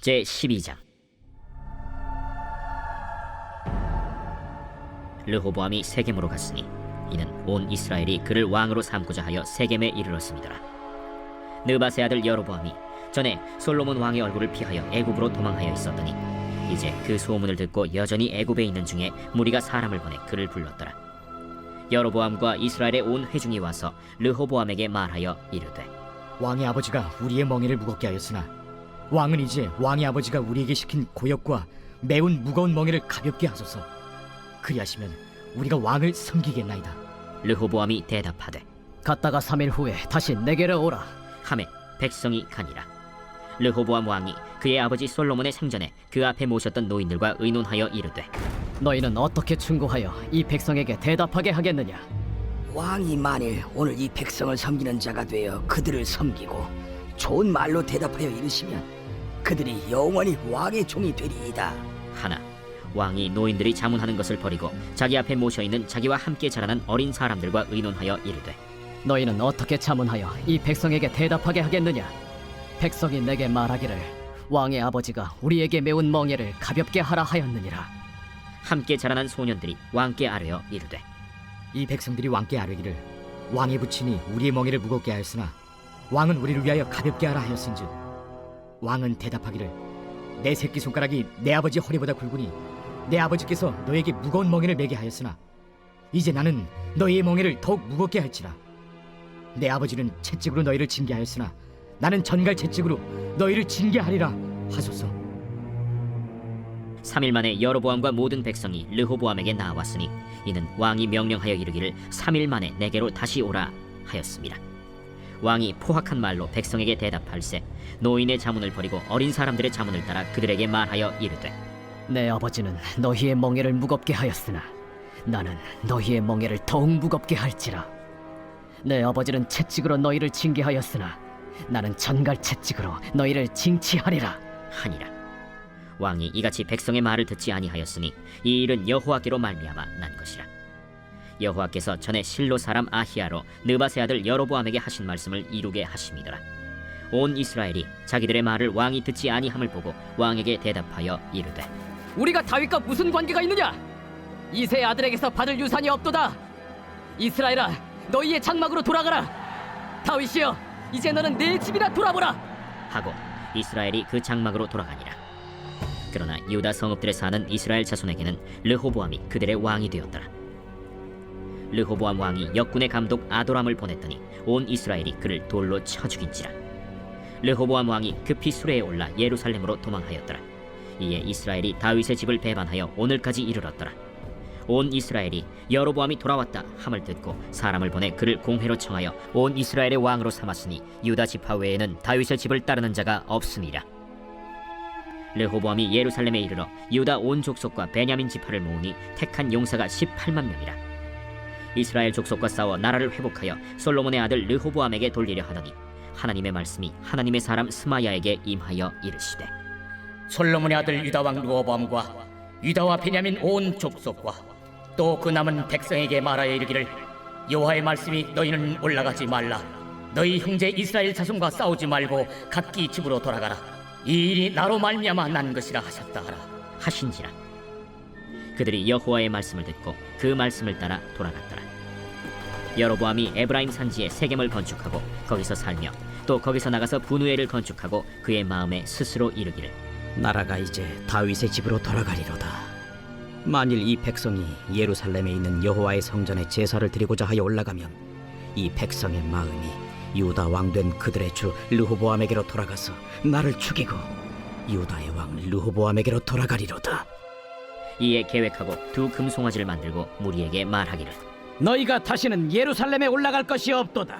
제 12장. 르호보암이 세겜으로 갔으니 이는 온 이스라엘이 그를 왕으로 삼고자 하여 세겜에 이르렀음이더라. 느바세 아들 여로보암이 전에 솔로몬 왕의 얼굴을 피하여 애굽으로 도망하여 있었더니 이제 그 소문을 듣고 여전히 애굽에 있는 중에 무리가 사람을 보내 그를 불렀더라. 여로보암과 이스라엘의 온 회중이 와서 르호보암에게 말하여 이르되 왕의 아버지가 우리의 멍에를 무겁게 하였으나 왕은 이제 왕의 아버지가 우리에게 시킨 고역과 매운 무거운 멍에를 가볍게 하소서. 그리하시면 우리가 왕을 섬기겠나이다. 르호보암이 대답하되 갔다가 3일 후에 다시 내게로 오라. 하매 백성이 가니라. 르호보암 왕이 그의 아버지 솔로몬의 생전에 그 앞에 모셨던 노인들과 의논하여 이르되 너희는 어떻게 충고하여 이 백성에게 대답하게 하겠느냐? 왕이 만일 오늘 이 백성을 섬기는 자가 되어 그들을 섬기고 좋은 말로 대답하여 이르시면 그들이 영원히 왕의 종이 되리이다. 하나 왕이 노인들이 자문하는 것을 버리고 자기 앞에 모셔있는 자기와 함께 자라난 어린 사람들과 의논하여 이르되 너희는 어떻게 자문하여 이 백성에게 대답하게 하겠느냐? 백성이 내게 말하기를 왕의 아버지가 우리에게 메운 멍에를 가볍게 하라 하였느니라. 함께 자라난 소년들이 왕께 아뢰어 이르되 이 백성들이 왕께 아뢰기를 왕의 부친이 우리의 멍에를 무겁게 하였으나 왕은 우리를 위하여 가볍게 하라 하였은즉 왕은 대답하기를 내 새끼손가락이 내 아버지 허리보다 굵으니 내 아버지께서 너에게 무거운 멍에를 매게 하였으나 이제 나는 너희의 멍에를 더욱 무겁게 할지라. 내 아버지는 채찍으로 너희를 징계하였으나 나는 전갈 채찍으로 너희를 징계하리라 하소서. 3일 만에 여로보암과 모든 백성이 르호보암에게 나왔으니 이는 왕이 명령하여 이르기를 3일 만에 내게로 다시 오라 하였습니다. 왕이 포악한 말로 백성에게 대답할세 노인의 자문을 버리고 어린 사람들의 자문을 따라 그들에게 말하여 이르되 내 아버지는 너희의 멍에를 무겁게 하였으나 나는 너희의 멍에를 더욱 무겁게 할지라. 내 아버지는 채찍으로 너희를 징계하였으나 나는 전갈 채찍으로 너희를 징치하리라 하니라. 왕이 이같이 백성의 말을 듣지 아니하였으니 이 일은 여호와께로 말미암아 난 것이라. 여호와께서 전에 실로 사람 아히야로 느바세 아들 여로보암에게 하신 말씀을 이루게 하심이더라. 온 이스라엘이 자기들의 말을 왕이 듣지 아니함을 보고 왕에게 대답하여 이르되 우리가 다윗과 무슨 관계가 있느냐? 이새의 아들에게서 받을 유산이 없도다. 이스라엘아, 너희의 장막으로 돌아가라. 다윗이여, 이제 너는 내 집이나 돌아보라 하고 이스라엘이 그 장막으로 돌아가니라. 그러나 유다 성읍들에 사는 이스라엘 자손에게는 르호보암이 그들의 왕이 되었더라. 르호보암 왕이 역군의 감독 아도람을 보냈더니 온 이스라엘이 그를 돌로 쳐 죽인지라. 르호보암 왕이 급히 수레에 올라 예루살렘으로 도망하였더라. 이에 이스라엘이 다윗의 집을 배반하여 오늘까지 이르렀더라. 온 이스라엘이 여로보암이 돌아왔다 함을 듣고 사람을 보내 그를 공회로 청하여 온 이스라엘의 왕으로 삼았으니 유다 지파 외에는 다윗의 집을 따르는 자가 없음이라. 르호보암이 예루살렘에 이르러 유다 온 족속과 베냐민 지파를 모으니 택한 용사가 18만 명이라. 이스라엘 족속과 싸워 나라를 회복하여 솔로몬의 아들 르호보암에게 돌리려 하더니 하나님의 말씀이 하나님의 사람 스마야에게 임하여 이르시되 솔로몬의 아들 유다 왕 르호보암과 유다와 베냐민 온 족속과 또 그 남은 백성에게 말하여 이르기를 여호와의 말씀이 너희는 올라가지 말라. 너희 형제 이스라엘 자손과 싸우지 말고 각기 집으로 돌아가라. 이 일이 나로 말미암아 난 것이라 하셨다 하라. 하신지라. 그들이 여호와의 말씀을 듣고 그 말씀을 따라 돌아갔더라. 여로보암이 에브라임 산지에 세겜을 건축하고 거기서 살며 또 거기서 나가서 분우엘을 건축하고 그의 마음에 스스로 이르기를 나라가 이제 다윗의 집으로 돌아가리로다. 만일 이 백성이 예루살렘에 있는 여호와의 성전에 제사를 드리고자 하여 올라가면 이 백성의 마음이 유다 왕된 그들의 주 르호보암에게로 돌아가서 나를 죽이고 유다의 왕 르호보암에게로 돌아가리로다. 이에 계획하고 두 금송아지를 만들고 무리에게 말하기를 너희가 다시는 예루살렘에 올라갈 것이 없도다.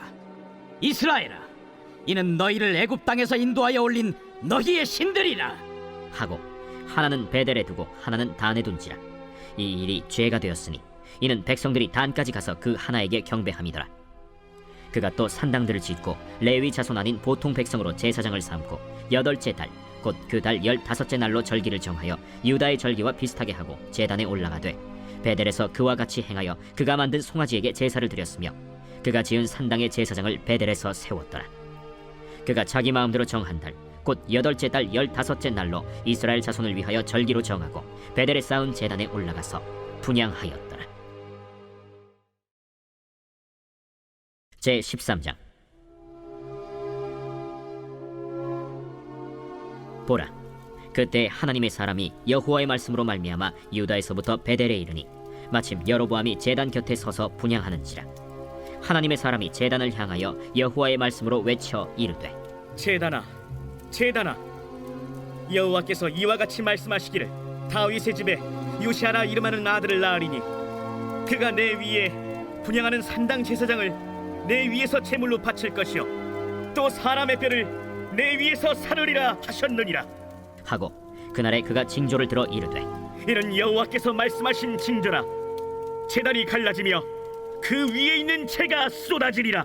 이스라엘아, 이는 너희를 애굽 땅에서 인도하여 올린 너희의 신들이라. 하고 하나는 베델에 두고 하나는 단에 둔지라. 이 일이 죄가 되었으니 이는 백성들이 단까지 가서 그 하나에게 경배함이더라. 그가 또 산당들을 짓고 레위 자손 아닌 보통 백성으로 제사장을 삼고 8째 달 곧 그 달 15째 날로 절기를 정하여 유다의 절기와 비슷하게 하고 제단에 올라가되 베델에서 그와 같이 행하여 그가 만든 송아지에게 제사를 드렸으며 그가 지은 산당의 제사장을 베델에서 세웠더라. 그가 자기 마음대로 정한 달 곧 8째 달 15째 날로 이스라엘 자손을 위하여 절기로 정하고 베델에 쌓은 제단에 올라가서 분향하였더라. 제13장. 보라, 그때 하나님의 사람이 여호와의 말씀으로 말미암아 유다에서부터 베델에 이르니 마침 여로보암이 제단 곁에 서서 분향하는지라. 하나님의 사람이 제단을 향하여 여호와의 말씀으로 외쳐 이르되 제단아, 제단아, 여호와께서 이와 같이 말씀하시기를 다윗의 집에 요시아라 이름하는 아들을 낳으리니 그가 내 위에 분향하는 산당 제사장을 내 위에서 제물로 바칠 것이요 또 사람의 뼈를 내 위에서 사르리라 하셨느니라. 하고 그날에 그가 징조를 들어 이르되 이는 여호와께서 말씀하신 징조라. 제단이 갈라지며 그 위에 있는 재가 쏟아지리라.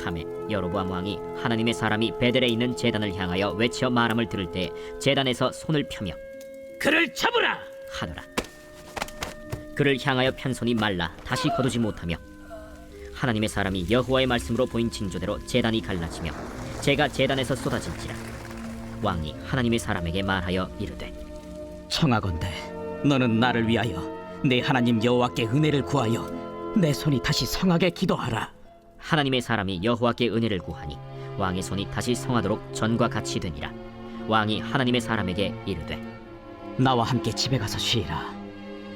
하매 여로보암 왕이 하나님의 사람이 베델에 있는 제단을 향하여 외쳐 말함을 들을 때 제단에서 손을 펴며 그를 잡으라 하더라. 그를 향하여 편 손이 말라 다시 거두지 못하며 하나님의 사람이 여호와의 말씀으로 보인 징조대로 제단이 갈라지며 재가 제단에서 쏟아질지라. 왕이 하나님의 사람에게 말하여 이르되 청하건대 너는 나를 위하여 내 하나님 여호와께 은혜를 구하여 내 손이 다시 성하게 기도하라. 하나님의 사람이 여호와께 은혜를 구하니 왕의 손이 다시 성하도록 전과 같이 되니라. 왕이 하나님의 사람에게 이르되 나와 함께 집에 가서 쉬라.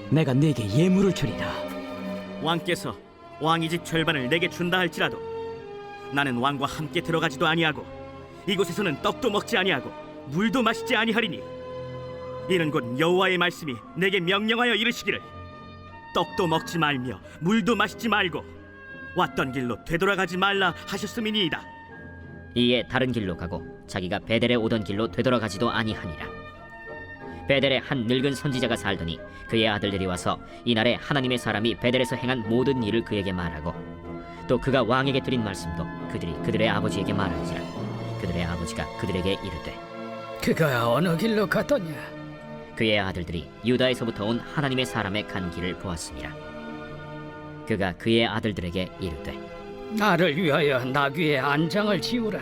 내가 네게 예물을 주리라. 왕께서 왕의 집 절반을 내게 준다 할지라도 나는 왕과 함께 들어가지도 아니하고 이곳에서는 떡도 먹지 아니하고 물도 마시지 아니하리니 이는 곧 여호와의 말씀이 내게 명령하여 이르시기를 떡도 먹지 말며 물도 마시지 말고 왔던 길로 되돌아가지 말라 하셨음이니이다. 이에 다른 길로 가고 자기가 베델에 오던 길로 되돌아가지도 아니하니라. 베델에 한 늙은 선지자가 살더니 그의 아들들이 와서 이날에 하나님의 사람이 베델에서 행한 모든 일을 그에게 말하고 또 그가 왕에게 드린 말씀도 그들이 그들의 아버지에게 말한지라. 그들의 아버지가 그들에게 이르되 그가 어느 길로 갔더냐? 그의 아들들이 유다에서부터 온 하나님의 사람의 간 길을 보았습니다. 그가 그의 아들들에게 이르되 나를 위하여 나귀의 안장을 지우라.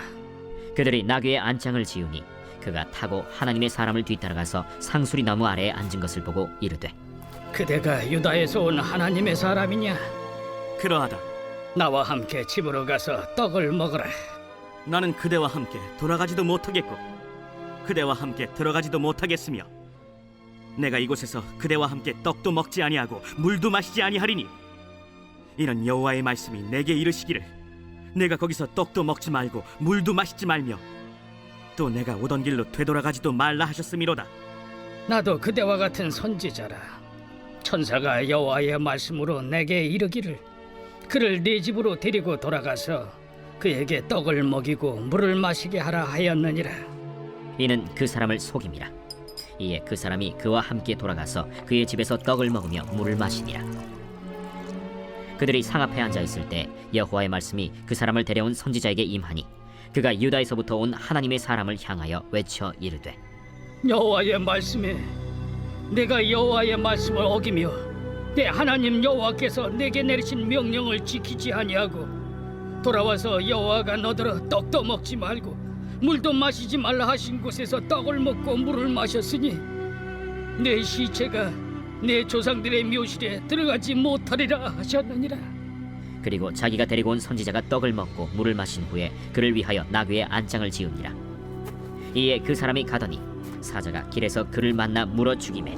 그들이 나귀의 안장을 지으니 그가 타고 하나님의 사람을 뒤따라가서 상수리 나무 아래에 앉은 것을 보고 이르되 그대가 유다에서 온 하나님의 사람이냐? 그러하다. 나와 함께 집으로 가서 떡을 먹으라. 나는 그대와 함께 돌아가지도 못하겠고 그대와 함께 들어가지도 못하겠으며 내가 이곳에서 그대와 함께 떡도 먹지 아니하고 물도 마시지 아니하리니 이는 여호와의 말씀이 내게 이르시기를 내가 거기서 떡도 먹지 말고 물도 마시지 말며 또 내가 오던 길로 되돌아가지도 말라 하셨음이로다. 나도 그대와 같은 선지자라. 천사가 여호와의 말씀으로 내게 이르기를 그를 네 집으로 데리고 돌아가서 그에게 떡을 먹이고 물을 마시게 하라 하였느니라. 이는 그 사람을 속임이라. 이에 그 사람이 그와 함께 돌아가서 그의 집에서 떡을 먹으며 물을 마시니라. 그들이 상 앞에 앉아 있을 때 여호와의 말씀이 그 사람을 데려온 선지자에게 임하니 그가 유다에서부터 온 하나님의 사람을 향하여 외쳐 이르되 여호와의 말씀에 내가 여호와의 말씀을 어기며 내 하나님 여호와께서 내게 내리신 명령을 지키지 아니하고 돌아와서 여호와가 너더러 떡도 먹지 말고 물도 마시지 말라 하신 곳에서 떡을 먹고 물을 마셨으니 내 시체가 내 조상들의 묘실에 들어가지 못하리라 하셨느니라. 그리고 자기가 데리고 온 선지자가 떡을 먹고 물을 마신 후에 그를 위하여 나귀의 안장을 지으니라. 이에 그 사람이 가더니 사자가 길에서 그를 만나 물어 죽이매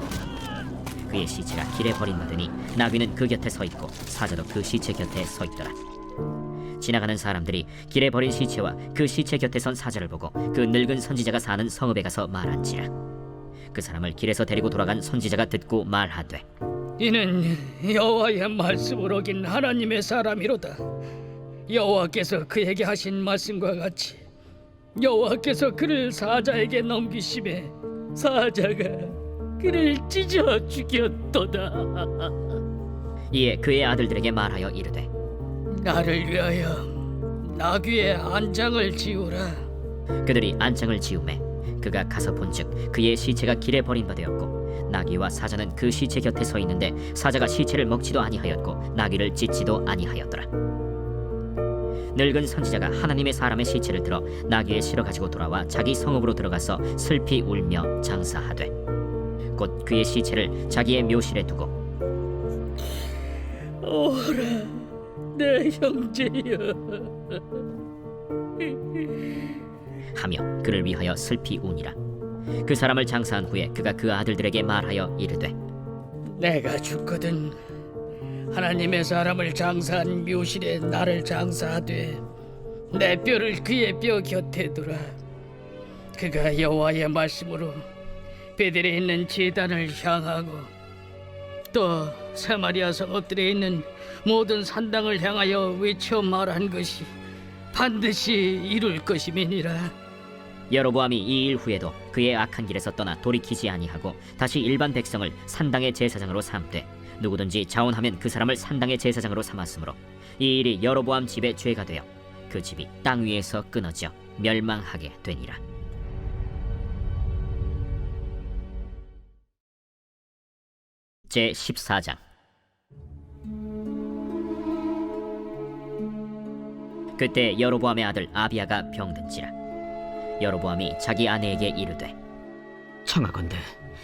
그의 시체가 길에 버림받으니 나귀는 그 곁에 서 있고 사자도 그 시체 곁에 서 있더라. 지나가는 사람들이 길에 버린 시체와 그 시체 곁에 선 사자를 보고 그 늙은 선지자가 사는 성읍에 가서 말한지라. 그 사람을 길에서 데리고 돌아간 선지자가 듣고 말하되 이는 여호와의 말씀을 어긴 하나님의 사람이로다. 여호와께서 그에게 하신 말씀과 같이 여호와께서 그를 사자에게 넘기심에 사자가 그를 찢어 죽였도다. 이에 그의 아들들에게 말하여 이르되 나를 위하여 나귀의 안장을 지우라. 그들이 안장을 지우매 그가 가서 본즉 그의 시체가 길에 버림바 되었고 나귀와 사자는 그 시체 곁에 서 있는데 사자가 시체를 먹지도 아니하였고 나귀를 찢지도 아니하였더라. 늙은 선지자가 하나님의 사람의 시체를 들어 나귀에 실어 가지고 돌아와 자기 성읍으로 들어가서 슬피 울며 장사하되 곧 그의 시체를 자기의 묘실에 두고 오라 내 형제여 하며 그를 위하여 슬피 우니라. 그 사람을 장사한 후에 그가 그 아들들에게 말하여 이르되 내가 죽거든 하나님의 사람을 장사한 묘실에 나를 장사하되 내 뼈를 그의 뼈 곁에 두라. 그가 여호와의 말씀으로 베델에 있는 제단을 향하고 또 사마리아 성읍들에 있는 모든 산당을 향하여 외쳐 말한 것이 반드시 이룰 것임이니라. 여로보암이 이 일 후에도 그의 악한 길에서 떠나 돌이키지 아니하고 다시 일반 백성을 산당의 제사장으로 삼되 누구든지 자원하면 그 사람을 산당의 제사장으로 삼았으므로 이 일이 여로보암 집의 죄가 되어 그 집이 땅 위에서 끊어져 멸망하게 되니라. 제 14장. 그때 여로보암의 아들 아비야가 병든지라. 여로보암이 자기 아내에게 이르되 청하건대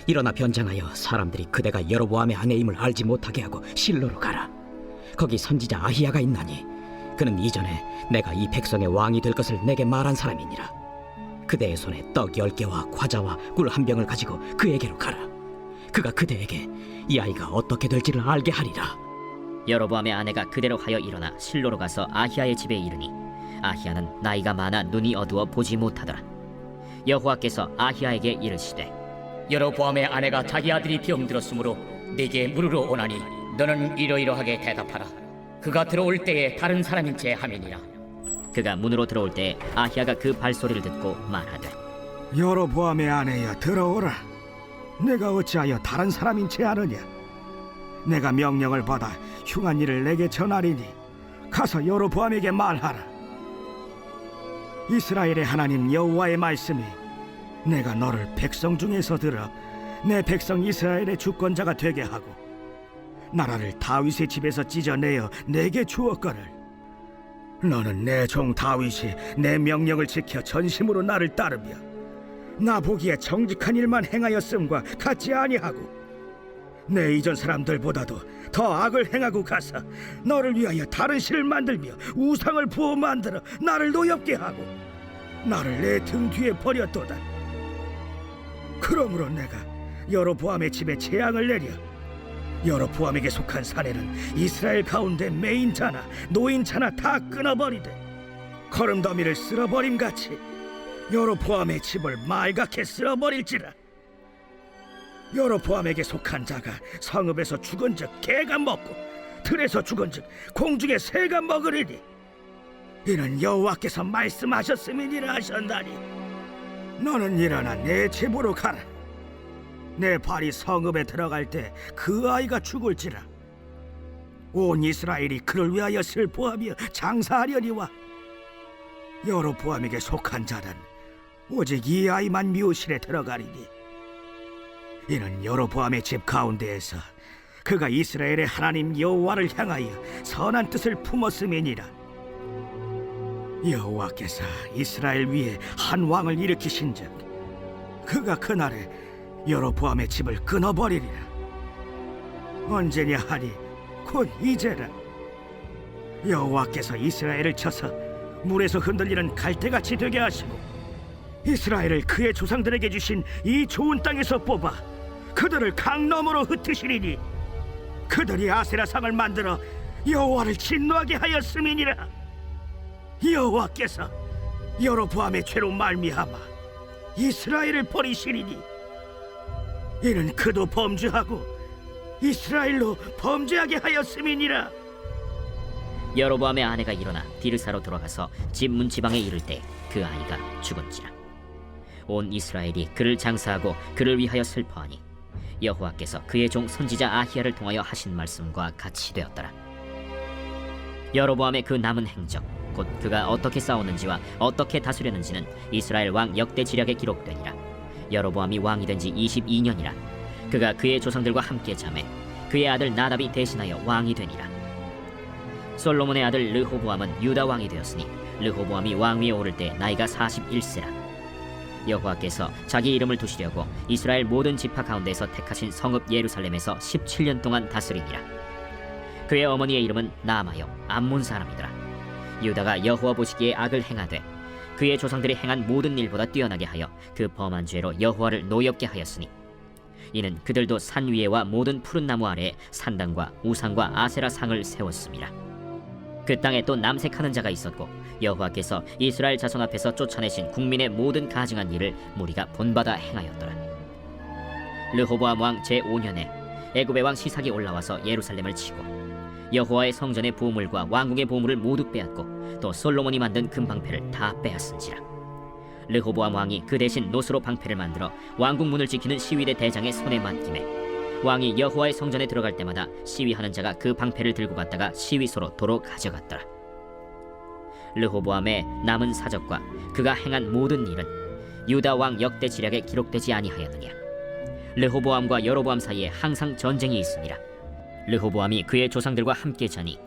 일어나 변장하여 사람들이 그대가 여로보암의 아내임을 알지 못하게 하고 실로로 가라. 거기 선지자 아히야가 있나니 그는 이전에 내가 이 백성의 왕이 될 것을 내게 말한 사람이니라. 그대의 손에 떡 10개와 과자와 꿀 1병을 가지고 그에게로 가라. 그가 그대에게 이 아이가 어떻게 될지를 알게 하리라. 여로보암의 아내가 그대로 하여 일어나 실로로 가서 아히야의 집에 이르니 아히야는 나이가 많아 눈이 어두워 보지 못하더라. 여호와께서 아히야에게 이르시되 여로보암의 아내가 자기 아들이 병들었으므로 네게 물으러 오나니 너는 이러이러하게 대답하라. 그가 들어올 때에 다른 사람인 채 하매니라. 그가 문으로 들어올 때 아히야가 그 발소리를 듣고 말하되 여로보암의 아내여 들어오라. 내가 어찌하여 다른 사람인 채 하느냐. 내가 명령을 받아 흉한 일을 내게 전하리니 가서 여로보암에게 말하라. 이스라엘의 하나님 여호와의 말씀이 내가 너를 백성 중에서 들어 내 백성 이스라엘의 주권자가 되게 하고 나라를 다윗의 집에서 찢어내어 내게 주었거늘 너는 내 종 다윗이 내 명령을 지켜 전심으로 나를 따르며 나 보기에 정직한 일만 행하였음과 같지 아니하고 내 이전 사람들보다도 더 악을 행하고 가서 너를 위하여 다른 신을 만들며 우상을 부어 만들어 나를 노엽게 하고 나를 내 등 뒤에 버렸도다. 그러므로 내가 여로보암의 집에 재앙을 내려 여로보암에게 속한 사내는 이스라엘 가운데 매인자나 노인자나 다 끊어버리되 거름더미를 쓸어버림같이 여로보암의 집을 말갛게 쓸어버릴지라. 여로보암에게 속한 자가 성읍에서 죽은즉 개가 먹고 들에서 죽은즉 공중의 새가 먹으리니 이는 여호와께서 말씀하셨음이니라 하셨나니 너는 일어나 내 집으로 가라. 내 발이 성읍에 들어갈 때 그 아이가 죽을지라. 온 이스라엘이 그를 위하여 슬퍼하며 장사하려니와 여로보암에게 속한 자는 오직 이 아이만 묘실에 들어가리니 이는 여로보암의 집 가운데에서 그가 이스라엘의 하나님 여호와를 향하여 선한 뜻을 품었음이니라. 여호와께서 이스라엘 위에 한 왕을 일으키신즉 그가 그날에 여로보암의 집을 끊어버리리라. 언제냐 하니 곧 이제라. 여호와께서 이스라엘을 쳐서 물에서 흔들리는 갈대같이 되게 하시고 이스라엘을 그의 조상들에게 주신 이 좋은 땅에서 뽑아 그들을 강 너머로 흩으시리니 그들이 아세라상을 만들어 여호와를 진노하게 하였음이니라. 여호와께서 여로보암의 죄로 말미암아 이스라엘을 버리시리니 이는 그도 범죄하고 이스라엘로 범죄하게 하였음이니라. 여로보암의 아내가 일어나 디르사로 돌아가서 집 문지방에 이를 때 그 아이가 죽은지라. 온 이스라엘이 그를 장사하고 그를 위하여 슬퍼하니 여호와께서 그의 종 선지자 아히야를 통하여 하신 말씀과 같이 되었더라. 여로보암의 그 남은 행적 곧 그가 어떻게 싸웠는지와 어떻게 다스렸는지는 이스라엘 왕 역대 지략에 기록되니라. 여로보암이 왕이 된 지 22년이라. 그가 그의 조상들과 함께 자매 그의 아들 나답이 대신하여 왕이 되니라. 솔로몬의 아들 르호보암은 유다 왕이 되었으니 르호보암이 왕위에 오를 때 나이가 41세라. 여호와께서 자기 이름을 두시려고 이스라엘 모든 지파 가운데서 택하신 성읍 예루살렘에서 17년 동안 다스리니라. 그의 어머니의 이름은 나아마요 암몬 사람이더라. 유다가 여호와 보시기에 악을 행하되 그의 조상들이 행한 모든 일보다 뛰어나게 하여 그 범한 죄로 여호와를 노엽게 하였으니 이는 그들도 산 위에와 모든 푸른 나무 아래에 산당과 우상과 아세라 상을 세웠습니다. 그 땅에 또 남색하는 자가 있었고 여호와께서 이스라엘 자손 앞에서 쫓아내신 국민의 모든 가증한 일을 무리가 본받아 행하였더라. 르호보암 왕 제5년에 애굽의 왕 시삭이 올라와서 예루살렘을 치고 여호와의 성전의 보물과 왕궁의 보물을 모두 빼앗고 또 솔로몬이 만든 금방패를 다 빼앗은지라. 르호보암 왕이 그 대신 노스로 방패를 만들어 왕궁 문을 지키는 시위대 대장의 손에 맡기매 왕이 여호와의 성전에 들어갈 때마다 시위하는 자가 그 방패를 들고 갔다가 시위소로 도로 가져갔더라. 르호보암의 남은 사적과 그가 행한 모든 일은 유다 왕 역대 지략에 기록되지 아니하였느냐. 르호보암과 여로보암 사이에 항상 전쟁이 있으니라. 르호보암이 그의 조상들과 함께 자니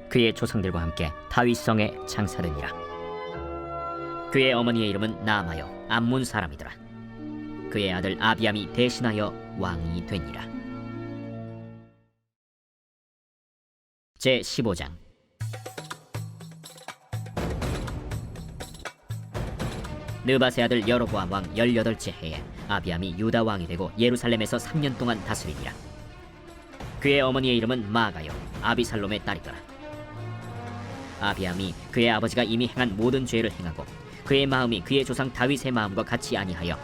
그의 조상들과 함께 다윗성에 장사되니라. 그의 어머니의 이름은 나아마요 암몬 사람이더라. 그의 아들 아비암이 대신하여 왕이 되니라. 제15장. 느밧의 아들 여로보암 왕 18째 해에 아비암이 유다 왕이 되고 예루살렘에서 3년 동안 다스리니라. 그의 어머니의 이름은 마가요 아비살롬의 딸이더라. 아비암이 그의 아버지가 이미 행한 모든 죄를 행하고 그의 마음이 그의 조상 다윗의 마음과 같이 아니하여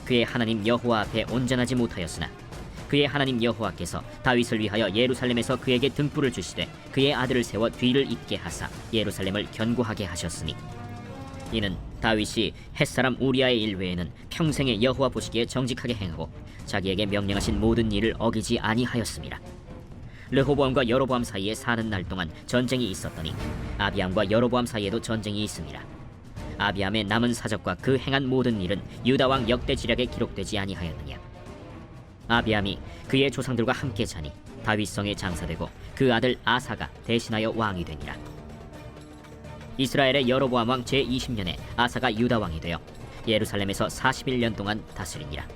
그의 하나님 여호와 앞에 온전하지 못하였으나 그의 하나님 여호와께서 다윗을 위하여 예루살렘에서 그에게 등불을 주시되 그의 아들을 세워 뒤를 잇게 하사 예루살렘을 견고하게 하셨으니 이는 다윗이 햇사람 우리아의 일 외에는 평생에 여호와 보시기에 정직하게 행하고 자기에게 명령하신 모든 일을 어기지 아니하였습니다. 르호보암과 여로보암 사이에 사는 날 동안 전쟁이 있었더니 아비암과 여로보암 사이에도 전쟁이 있습니다. 아비암의 남은 사적과 그 행한 모든 일은 유다 왕 역대 지략에 기록되지 아니하였느냐. 아비암이 그의 조상들과 함께 자니 다윗성에 장사되고 그 아들 아사가 대신하여 왕이 되니라. 이스라엘의 여로보암 왕 제20년에 아사가 유다 왕이 되어 예루살렘에서 41년 동안 다스리니라.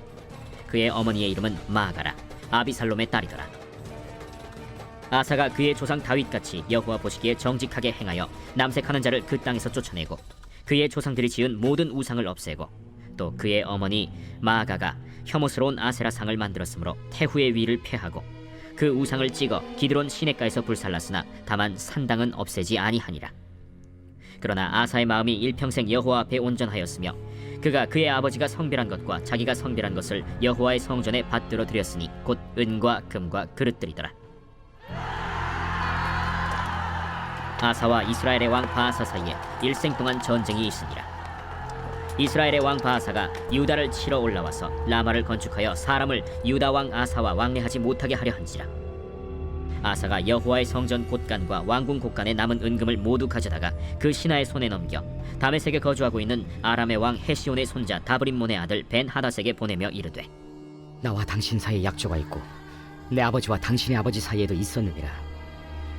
그의 어머니의 이름은 마가라 아비살롬의 딸이더라. 아사가 그의 조상 다윗같이 여호와 보시기에 정직하게 행하여 남색하는 자를 그 땅에서 쫓아내고 그의 조상들이 지은 모든 우상을 없애고 또 그의 어머니 마가가 혐오스러운 아세라 상을 만들었으므로 태후의 위를 폐하고 그 우상을 찍어 기드론 시냇가에서 불살랐으나 다만 산당은 없애지 아니하니라. 그러나 아사의 마음이 일평생 여호와 앞에 온전하였으며 그가 그의 아버지가 성별한 것과 자기가 성별한 것을 여호와의 성전에 받들어 드렸으니 곧 은과 금과 그릇들이더라. 아사와 이스라엘의 왕 바아사 사이에 일생 동안 전쟁이 있으니라. 이스라엘의 왕 바아사가 유다를 치러 올라와서 라마를 건축하여 사람을 유다 왕 아사와 왕래하지 못하게 하려 한지라. 아사가 여호와의 성전 곳간과 왕궁 곳간에 남은 은금을 모두 가져다가 그 신하의 손에 넘겨 다메섹에 거주하고 있는 아람의 왕 헤시온의 손자 다브림몬의 아들 벤 하닷에게 보내며 이르되, 나와 당신 사이에 약조가 있고 내 아버지와 당신의 아버지 사이에도 있었느니라.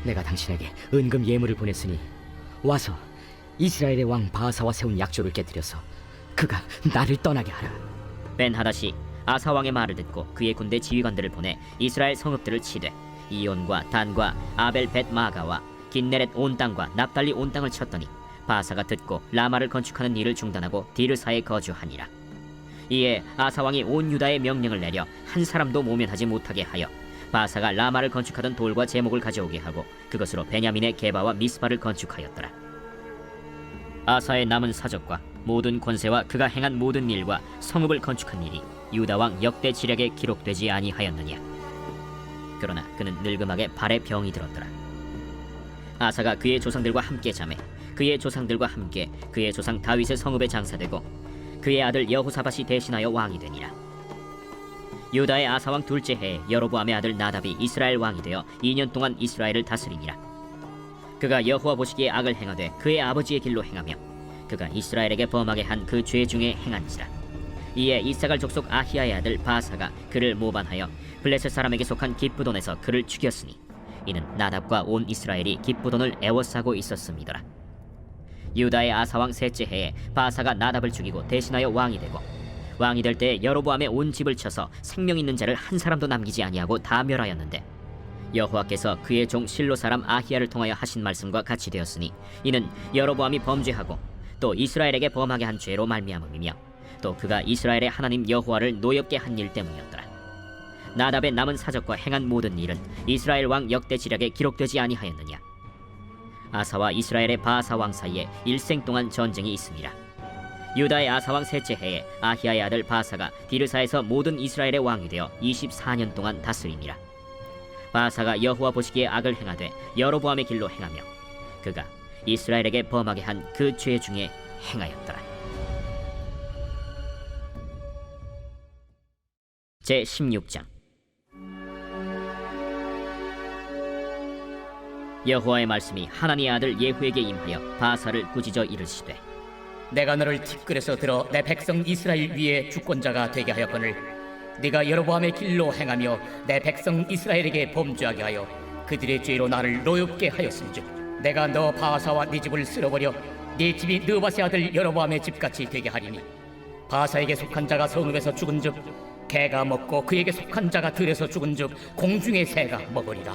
내가 당신에게 은금 예물을 보냈으니 와서 이스라엘의 왕 바하사와 세운 약조를 깨뜨려서 그가 나를 떠나게 하라. 벤 하닷이 아사 왕의 말을 듣고 그의 군대 지휘관들을 보내 이스라엘 성읍들을 치되 이온과 단과 아벨 벳 마가와 긴네렛 온 땅과 납달리 온 땅을 쳤더니 바하사가 듣고 라마를 건축하는 일을 중단하고 디르사에 거주하니라. 이에 아사 왕이 온 유다에 명령을 내려 한 사람도 모면하지 못하게 하여 바하사가 라마를 건축하던 돌과 제목을 가져오게 하고 그것으로 베냐민의 게바와 미스바를 건축하였더라. 아사의 남은 사적과 모든 권세와 그가 행한 모든 일과 성읍을 건축한 일이 유다 왕 역대 지략에 기록되지 아니하였느냐. 그러나 그는 늙음하게 발에 병이 들었더라. 아사가 그의 조상들과 함께 자매 그의 조상들과 함께 그의 조상 다윗의 성읍에 장사되고 그의 아들 여호사밧이 대신하여 왕이 되니라. 유다의 아사 왕 둘째 해에 여로보암의 아들 나답이 이스라엘 왕이 되어 2년 동안 이스라엘을 다스리니라. 그가 여호와 보시기에 악을 행하되 그의 아버지의 길로 행하며 그가 이스라엘에게 범하게 한 그 죄 중에 행한지라. 이에 이사갈 족속 아히야의 아들 바사가 그를 모반하여 블레셋 사람에게 속한 기브돈에서 그를 죽였으니 이는 나답과 온 이스라엘이 기브돈을 애워싸고 있었음이더라. 유다의 아사왕 셋째 해에 바사가 나답을 죽이고 대신하여 왕이 되고 왕이 될 때 여로보암의 온 집을 쳐서 생명 있는 자를 한 사람도 남기지 아니하고 다 멸하였는데 여호와께서 그의 종 실로 사람 아히야를 통하여 하신 말씀과 같이 되었으니 이는 여로보암이 범죄하고 또 이스라엘에게 범하게 한 죄로 말미암음이며 또 그가 이스라엘의 하나님 여호와를 노엽게 한 일 때문이었더라. 나답의 남은 사적과 행한 모든 일은 이스라엘 왕 역대 지략에 기록되지 아니하였느냐. 아사와 이스라엘의 바하사 왕 사이에 일생 동안 전쟁이 있습니다. 유다의 아사 왕 셋째 해에 아히야의 아들 바하사가 디르사에서 모든 이스라엘의 왕이 되어 24년 동안 다스리니라. 바하사가 여호와 보시기에 악을 행하되 여로보암의 길로 행하며 그가 이스라엘에게 범하게 한 그 죄 중에 행하였더라. 제 16장. 여호와의 말씀이 하나니의 아들 예후에게 임하여 바하사를 꾸짖어 이르시되, 내가 너를 티끌에서 들어 내 백성 이스라엘 위에 주권자가 되게 하였거늘 네가 여로보암의 길로 행하며 내 백성 이스라엘에게 범죄하게 하여 그들의 죄로 나를 노엽게 하였은즉 내가 너 바하사와 네 집을 쓸어버려 네 집이 느바세 아들 여로보암의 집같이 되게 하리니 바하사에게 속한 자가 성읍에서 죽은즉 개가 먹고 그에게 속한 자가 들에서 죽은즉 공중의 새가 먹으리라.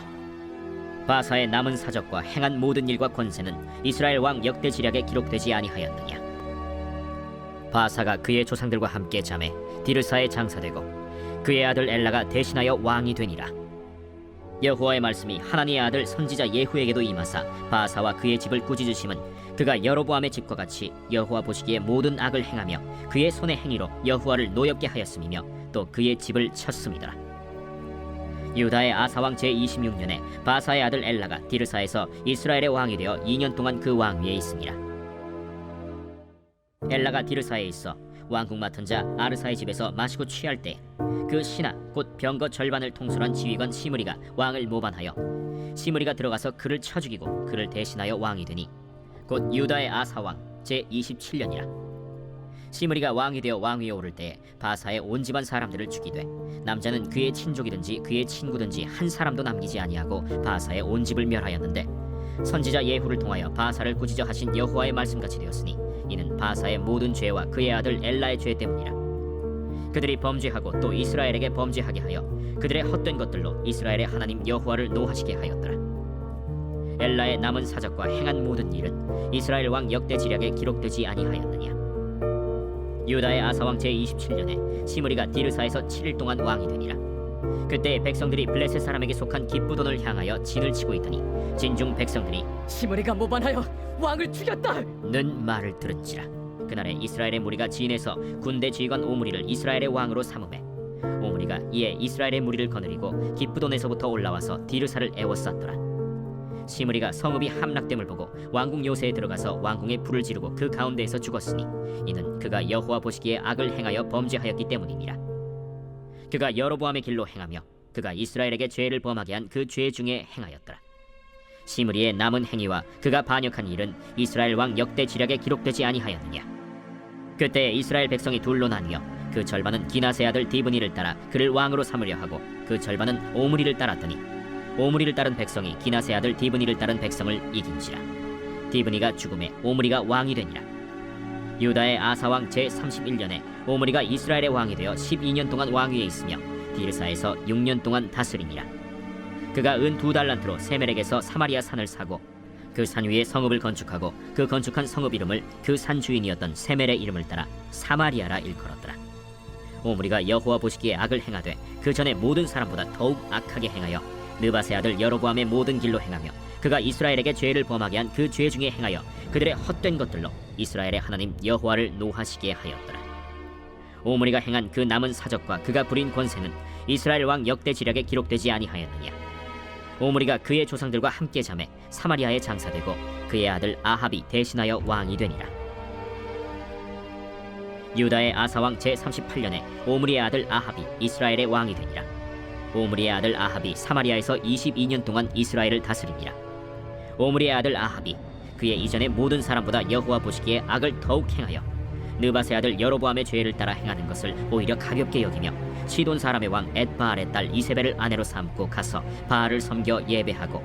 바하사의 남은 사적과 행한 모든 일과 권세는 이스라엘 왕 역대 지략에 기록되지 아니하였느냐. 바하사가 그의 조상들과 함께 잠에 디르사에 장사되고 그의 아들 엘라가 대신하여 왕이 되니라. 여호와의 말씀이 하나니의 아들 선지자 예후에게도 임하사 바하사와 그의 집을 꾸짖으심은 그가 여로보암의 집과 같이 여호와 보시기에 모든 악을 행하며 그의 손의 행위로 여호와를 노엽게 하였음이며 또 그의 집을 쳤음이더라. 유다의 아사왕 제26년에 바하사의 아들 엘라가 디르사에서 이스라엘의 왕이 되어 2년 동안 그 왕위에 있으니라. 엘라가 디르사에 있어 왕궁 맡은 자 아르사의 집에서 마시고 취할 때 그 신하 곧 병거 절반을 통솔한 지휘관 시므리가 왕을 모반하여 시므리가 들어가서 그를 쳐 죽이고 그를 대신하여 왕이 되니 곧 유다의 아사왕 제27년이라. 시므리가 왕이 되어 왕위에 오를 때에 바사의 온 집안 사람들을 죽이되 남자는 그의 친족이든지 그의 친구든지 한 사람도 남기지 아니하고 바사의 온 집을 멸하였는데 선지자 예후를 통하여 바사를 꾸짖어 하신 여호와의 말씀같이 되었으니 이는 바사의 모든 죄와 그의 아들 엘라의 죄 때문이라. 그들이 범죄하고 또 이스라엘에게 범죄하게 하여 그들의 헛된 것들로 이스라엘의 하나님 여호와를 노하시게 하였더라. 엘라의 남은 사적과 행한 모든 일은 이스라엘 왕 역대 지략에 기록되지 아니하였느냐. 유다의 아사왕 제27년에 시므리가 디르사에서 7일 동안 왕이 되니라. 그때 백성들이 블레셋 사람에게 속한 기쁘돈을 향하여 진을 치고 있더니 진중 백성들이 시므리가 모반하여 왕을 죽였다. 는 말을 들은지라. 그날에 이스라엘의 무리가 진에서 군대 지휘관 오므리를 이스라엘의 왕으로 삼음해 오므리가 이에 이스라엘의 무리를 거느리고 기쁘돈에서부터 올라와서 디르사를 에워쌌더라. 시므리가 성읍이 함락됨을 보고 왕궁 요새에 들어가서 왕궁에 불을 지르고 그 가운데에서 죽었으니 이는 그가 여호와 보시기에 악을 행하여 범죄하였기 때문이니라. 그가 여로보암의 길로 행하며 그가 이스라엘에게 죄를 범하게 한 그 죄 중에 행하였더라. 시므리의 남은 행위와 그가 반역한 일은 이스라엘 왕 역대 지략에 기록되지 아니하였느냐. 그때 이스라엘 백성이 둘로 나뉘어 그 절반은 기나세 아들 디브니를 따라 그를 왕으로 삼으려 하고 그 절반은 오므리를 따랐더니 오므리를 따른 백성이 기나세 아들 디브니를 따른 백성을 이긴지라. 디브니가 죽음에 오므리가 왕이 되니라. 유다의 아사왕 제31년에 오므리가 이스라엘의 왕이 되어 12년 동안 왕위에 있으며 디르사에서 6년 동안 다스리니라. 그가 은 2달란트로 세멜에게서 사마리아 산을 사고 그 산 위에 성읍을 건축하고 그 건축한 성읍 이름을 그 산 주인이었던 세멜의 이름을 따라 사마리아라 일컬었더라. 오므리가 여호와 보시기에 악을 행하되 그 전에 모든 사람보다 더욱 악하게 행하여 느바세 아들 여로보암의 모든 길로 행하며 그가 이스라엘에게 죄를 범하게 한 그 죄 중에 행하여 그들의 헛된 것들로 이스라엘의 하나님 여호와를 노하시게 하였더라. 오므리가 행한 그 남은 사적과 그가 부린 권세는 이스라엘 왕 역대 지략에 기록되지 아니하였느냐. 오므리가 그의 조상들과 함께 잠에 사마리아에 장사되고 그의 아들 아합이 대신하여 왕이 되니라. 유다의 아사왕 제38년에 오므리의 아들 아합이 이스라엘의 왕이 되니라. 오므리의 아들 아합이 사마리아에서 22년 동안 이스라엘을 다스리니라. 오므리의 아들 아합이 그의 이전의 모든 사람보다 여호와 보시기에 악을 더욱 행하여 느바세 아들 여로보암의 죄를 따라 행하는 것을 오히려 가볍게 여기며 시돈 사람의 왕 엣바알의 딸 이세벨을 아내로 삼고 가서 바알을 섬겨 예배하고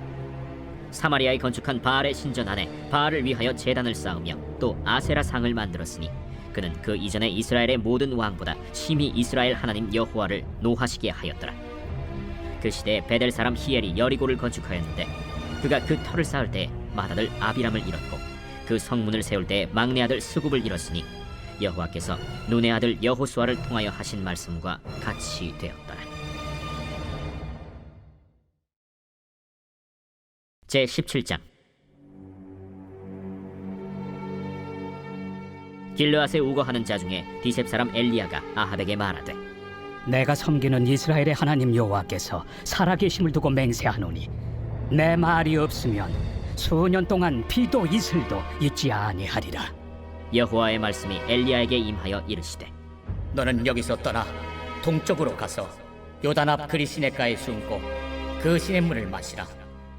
사마리아에 건축한 바알의 신전 안에 바알을 위하여 제단을 쌓으며 또 아세라 상을 만들었으니 그는 그 이전에 이스라엘의 모든 왕보다 심히 이스라엘 하나님 여호와를 노하시게 하였더라. 그 시대에 베델 사람 히엘이 여리고를 건축하였는데 그가 그 터를 쌓을 때 맏아들 아비람을 잃었고 그 성문을 세울 때 막내 아들 스굽을 잃었으니 여호와께서 눈의 아들 여호수아를 통하여 하신 말씀과 같이 되었더라. 제17장. 길르앗에 우거하는 자 중에 디셉 사람 엘리야가 아합에게 말하되 내가 섬기는 이스라엘의 하나님 여호와께서 살아계심을 두고 맹세하노니 내 말이 없으면 수년 동안 비도 이슬도 있지 아니하리라. 여호와의 말씀이 엘리야에게 임하여 이르시되 너는 여기서 떠나 동쪽으로 가서 요단 앞 그리 시냇가에 숨고 그 시냇물을 마시라.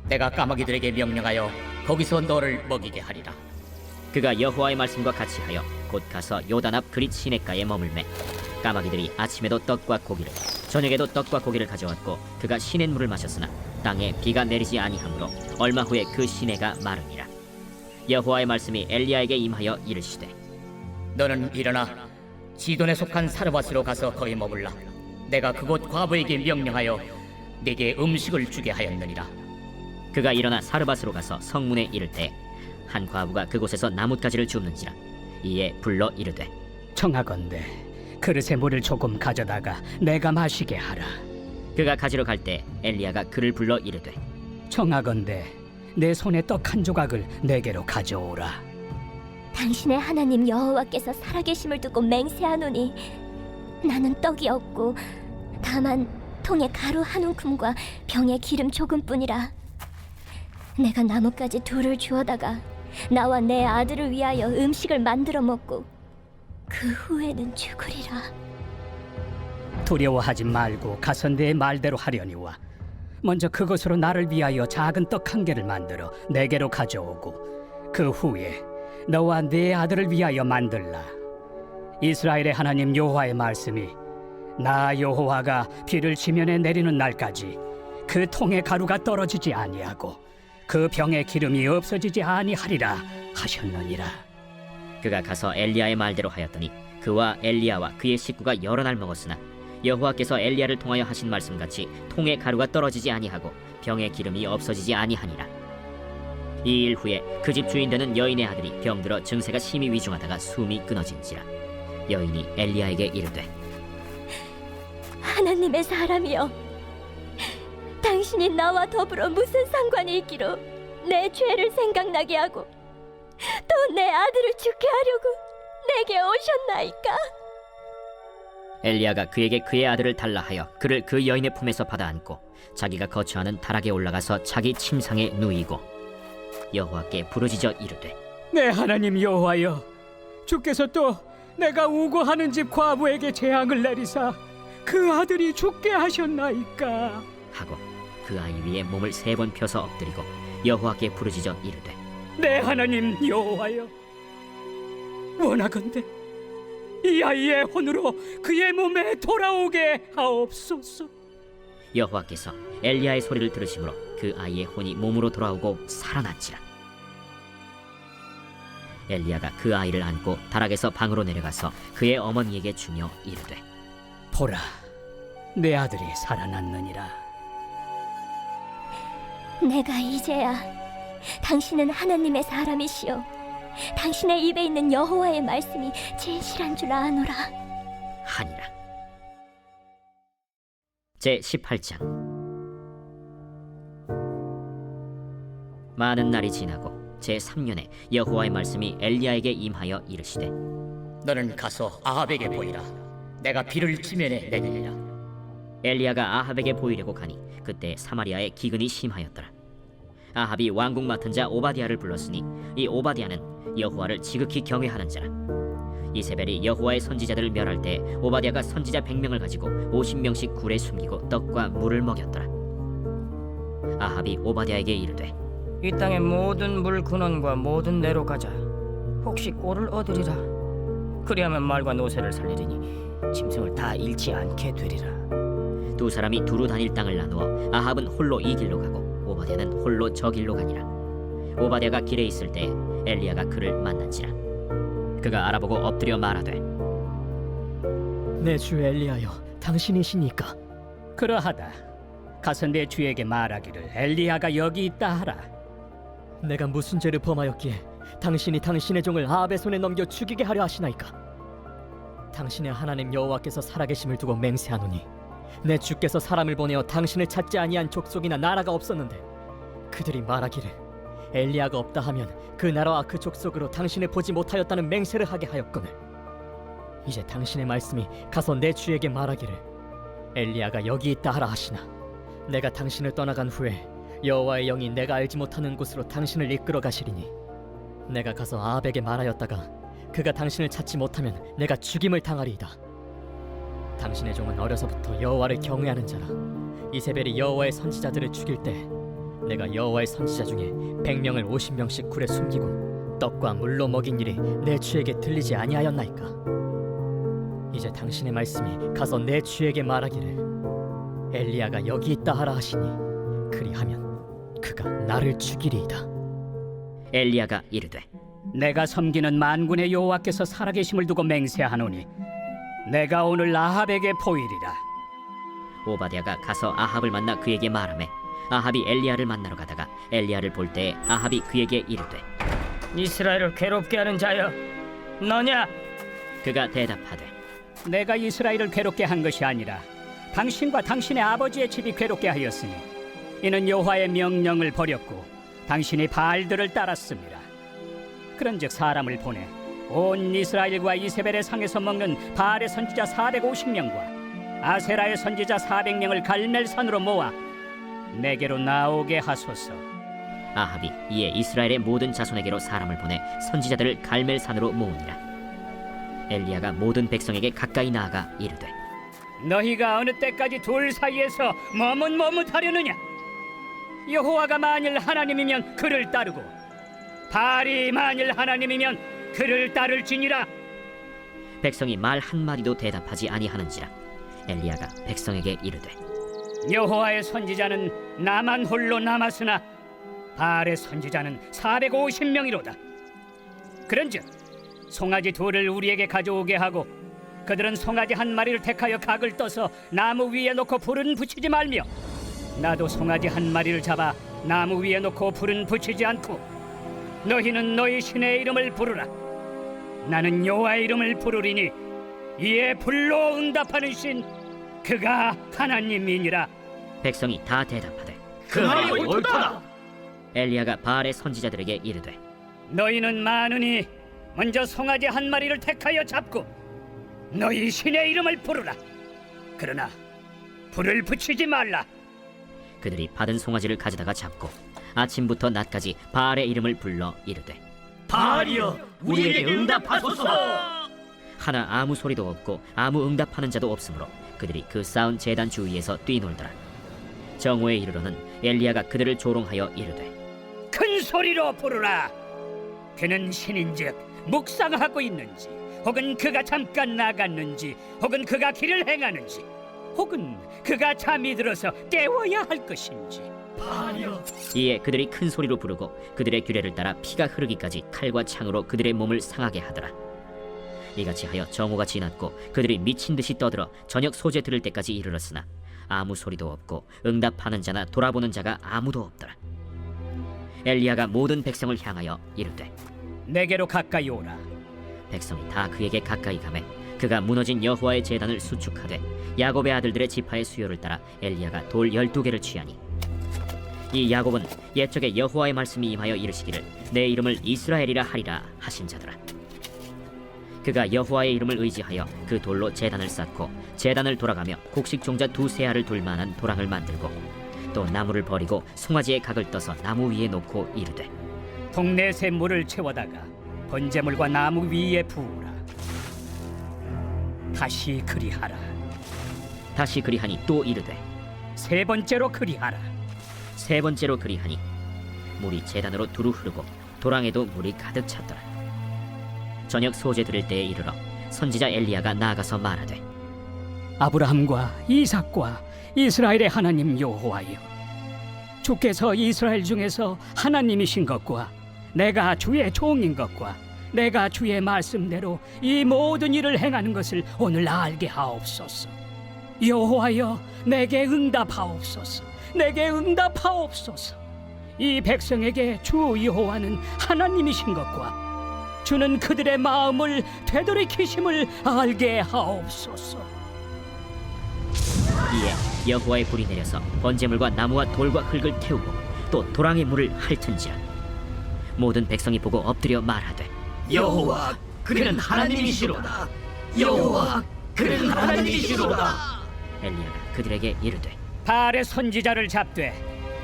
내가 까마귀들에게 명령하여 거기서 너를 먹이게 하리라. 그가 여호와의 말씀과 같이 하여 곧 가서 요단 앞 그릿 시냇가에 머물매 까마귀들이 아침에도 떡과 고기를 저녁에도 떡과 고기를 가져왔고 그가 시냇물을 마셨으나 땅에 비가 내리지 아니하므로 얼마 후에 그 시내가 마르니라. 여호와의 말씀이 엘리야에게 임하여 이르시되 너는 일어나 시돈에 속한 사르밧으로 가서 거기 머물라. 내가 그곳 과부에게 명령하여 네게 음식을 주게 하였느니라. 그가 일어나 사르밧으로 가서 성문에 이를 때 한 과부가 그곳에서 나뭇가지를 줍는지라. 이에 불러 이르되 청하건대 그릇에 물을 조금 가져다가 내가 마시게 하라. 그가 가지러 갈 때 엘리야가 그를 불러 이르되 청하건대 내 손에 떡 한 조각을 내게로 가져오라. 당신의 하나님 여호와께서 살아계심을 두고 맹세하노니 나는 떡이 없고 다만 통에 가루 한 움큼과 병에 기름 조금뿐이라. 내가 나뭇가지 2를 주워다가 나와 내 아들을 위하여 음식을 만들어 먹고 그 후에는 죽으리라. 두려워하지 말고 가서 내 말대로 하려니와 먼저 그것으로 나를 위하여 작은 떡 1개를 만들어 내게로 가져오고 그 후에 너와 네 아들을 위하여 만들라. 이스라엘의 하나님 여호와의 말씀이 나 여호와가 비를 지면에 내리는 날까지 그 통에 가루가 떨어지지 아니하고 그 병에 기름이 없어지지 아니하리라 하셨느니라. 그가 가서 엘리야의 말대로 하였더니 그와 엘리야와 그의 식구가 여러 날 먹었으나 여호와께서 엘리야를 통하여 하신 말씀같이 통에 가루가 떨어지지 아니하고 병에 기름이 없어지지 아니하니라. 이 일 후에 그 집 주인 되는 여인의 아들이 병들어 증세가 심히 위중하다가 숨이 끊어진지라. 여인이 엘리야에게 이르되 하나님의 사람이여, 당신이 나와 더불어 무슨 상관이 있기로 내 죄를 생각나게 하고 또 내 아들을 죽게 하려고 내게 오셨나이까? 엘리야가 그에게 그의 아들을 달라 하여 그를 그 여인의 품에서 받아 안고 자기가 거처하는 다락에 올라가서 자기 침상에 누이고 여호와께 부르짖어 이르되 내 하나님 여호와여, 주께서 또 내가 우고하는 집 과부에게 재앙을 내리사 그 아들이 죽게 하셨나이까? 하고 그 아이 위에 몸을 3번 펴서 엎드리고 여호와께 부르짖어 이르되 내 하나님 여호와여, 원하건대 이 아이의 혼으로 그의 몸에 돌아오게 하옵소서. 여호와께서 엘리야의 소리를 들으심으로 그 아이의 혼이 몸으로 돌아오고 살아났지라. 엘리야가 그 아이를 안고 다락에서 방으로 내려가서 그의 어머니에게 주며 이르되 보라, 내 아들이 살아났느니라. 내가 이제야 당신은 하나님의 사람이시오 당신의 입에 있는 여호와의 말씀이 진실한 줄 아노라. 하니라. 제 18장. 많은 날이 지나고 제 3년에 여호와의 말씀이 엘리야에게 임하여 이르시되 너는 가서 아합에게 보이라. 내가 비를 지면에 내리리라. 엘리야가 아합에게 보이려고 가니 그때 사마리아에 기근이 심하였더라. 아합이 왕궁 맡은 자 오바댜를 불렀으니 이 오바댜는 여호와를 지극히 경외하는 자라. 이세벨이 여호와의 선지자들을 멸할 때 오바댜가 선지자 100명을 가지고 50명씩 굴에 숨기고 떡과 물을 먹였더라. 아합이 오바댜에게 이르되 이 땅의 모든 물 근원과 모든 내로 가자. 혹시 꼴을 얻으리라. 그리하면 말과 노새를 살리리니 짐승을 다 잃지 않게 되리라. 두 사람이 두루 다닐 땅을 나누어 아합은 홀로 이 길로 가고 오바댜는 홀로 저 길로 가니라. 오바댜가 길에 있을 때 엘리야가 그를 만난지라. 그가 알아보고 엎드려 말하되 내 주 엘리야여, 당신이시니까? 그러하다. 가서 내 주에게 말하기를 엘리야가 여기 있다 하라. 내가 무슨 죄를 범하였기에 당신이 당신의 종을 아합의 손에 넘겨 죽이게 하려 하시나이까? 당신의 하나님 여호와께서 살아계심을 두고 맹세하노니 내 주께서 사람을 보내어 당신을 찾지 아니한 족속이나 나라가 없었는데 그들이 말하기를 엘리야가 없다 하면 그 나라와 그 족속으로 당신을 보지 못하였다는 맹세를 하게 하였거늘 이제 당신의 말씀이 가서 내 주에게 말하기를 엘리야가 여기 있다 하라 하시나 내가 당신을 떠나간 후에 여호와의 영이 내가 알지 못하는 곳으로 당신을 이끌어 가시리니 내가 가서 아합에게 말하였다가 그가 당신을 찾지 못하면 내가 죽임을 당하리이다. 당신의 종은 어려서부터 여호와를 경외하는 자라. 이세벨이 여호와의 선지자들을 죽일 때 내가 여호와의 선지자 중에 100명을 50명씩 굴에 숨기고 떡과 물로 먹인 일이 내 주에게 들리지 아니하였나이까? 이제 당신의 말씀이 가서 내 주에게 말하기를 엘리야가 여기 있다 하라 하시니 그리하면 그가 나를 죽이리이다. 엘리야가 이르되 내가 섬기는 만군의 여호와께서 살아계심을 두고 맹세하노니 내가 오늘 아합에게 보이리라. 오바댜가 가서 아합을 만나 그에게 말하매 아합이 엘리야를 만나러 가다가 엘리야를 볼 때에 아합이 그에게 이르되 이스라엘을 괴롭게 하는 자여, 너냐? 그가 대답하되 내가 이스라엘을 괴롭게 한 것이 아니라 당신과 당신의 아버지의 집이 괴롭게 하였으니 이는 여호와의 명령을 버렸고 당신이 바알들을 따랐습니다. 그런즉 사람을 보내 온 이스라엘과 이세벨의 상에서 먹는 바알의 선지자 450명과 아세라의 선지자 400명을 갈멜산으로 모아 내게로 나오게 하소서. 아합이 이에 이스라엘의 모든 자손에게로 사람을 보내 선지자들을 갈멜산으로 모으니라. 엘리야가 모든 백성에게 가까이 나아가 이르되 너희가 어느 때까지 둘 사이에서 머뭇머뭇하려느냐? 여호와가 만일 하나님이면 그를 따르고 바알이 만일 하나님이면 그를 따를지니라. 백성이 말 한마디도 대답하지 아니하는지라. 엘리야가 백성에게 이르되 여호와의 선지자는 나만 홀로 남았으나 바알의 선지자는 450명이로다. 그런즉 송아지 둘을 우리에게 가져오게 하고 그들은 송아지 한 마리를 택하여 각을 떠서 나무 위에 놓고 불은 붙이지 말며 나도 송아지 한 마리를 잡아 나무 위에 놓고 불은 붙이지 않고 너희는 너희 신의 이름을 부르라. 나는 여호와의 이름을 부르리니 이에 불로 응답하는 신 그가 하나님이니라. 백성이 다 대답하되 그 말이 옳도다. 엘리야가 바알의 선지자들에게 이르되 너희는 많으니 먼저 송아지 한 마리를 택하여 잡고 너희 신의 이름을 부르라. 그러나 불을 붙이지 말라. 그들이 받은 송아지를 가져다가 잡고 아침부터 낮까지 바알의 이름을 불러 이르되 바알이여, 우리에게 응답하소서. 하나 아무 소리도 없고 아무 응답하는 자도 없으므로 그들이 그 쌓은 제단 주위에서 뛰놀더라. 정오에 이르러는 엘리야가 그들을 조롱하여 이르되 큰 소리로 부르라. 그는 신인즉 묵상하고 있는지, 혹은 그가 잠깐 나갔는지, 혹은 그가 길을 행하는지, 혹은 그가 잠이 들어서 깨워야 할 것인지. 이에 그들이 큰 소리로 부르고 그들의 규례를 따라 피가 흐르기까지 칼과 창으로 그들의 몸을 상하게 하더라. 이같이 하여 정오가 지났고 그들이 미친 듯이 떠들어 저녁 소재 들을 때까지 이르렀으나 아무 소리도 없고 응답하는 자나 돌아보는 자가 아무도 없더라. 엘리야가 모든 백성을 향하여 이르되 내게로 가까이 오라. 백성이 다 그에게 가까이 가매 그가 무너진 여호와의 제단을 수축하되 야곱의 아들들의 지파의 수요를 따라 엘리야가 돌 12개를 취하니 이 야곱은 옛적에 여호와의 말씀이 임하여 이르시기를 내 이름을 이스라엘이라 하리라 하신 자더라. 그가 여호와의 이름을 의지하여 그 돌로 제단을 쌓고 제단을 돌아가며 곡식 종자 2세알을 둘 만한 도랑을 만들고 또 나무를 버리고 송아지의 각을 떠서 나무 위에 놓고 이르되 동네새 물을 채워다가 번제물과 나무 위에 부으라. 다시 그리하라. 다시 그리하니 또 이르되 세 번째로 그리하라. 세 번째로 그리하니 물이 제단으로 두루 흐르고 도랑에도 물이 가득 찼더라. 저녁 소재 들을 때에 이르러 선지자 엘리야가 나아가서 말하되 아브라함과 이삭과 이스라엘의 하나님 여호와여, 주께서 이스라엘 중에서 하나님이신 것과 내가 주의 종인 것과 내가 주의 말씀대로 이 모든 일을 행하는 것을 오늘 알게 하옵소서. 여호와여, 내게 응답하옵소서. 내게 응답하옵소서. 이 백성에게 주 여호와는 하나님이신 것과 주는 그들의 마음을 되돌이키심을 알게 하옵소서. 이에 여호와의 불이 내려서 번제물과 나무와 돌과 흙을 태우고 또 도랑의 물을 핥은지라. 모든 백성이 보고 엎드려 말하되 여호와, 그는 하나님이시로다. 여호와, 그는 하나님이시로다. 엘리야가 그들에게 이르되 바알의 선지자를 잡되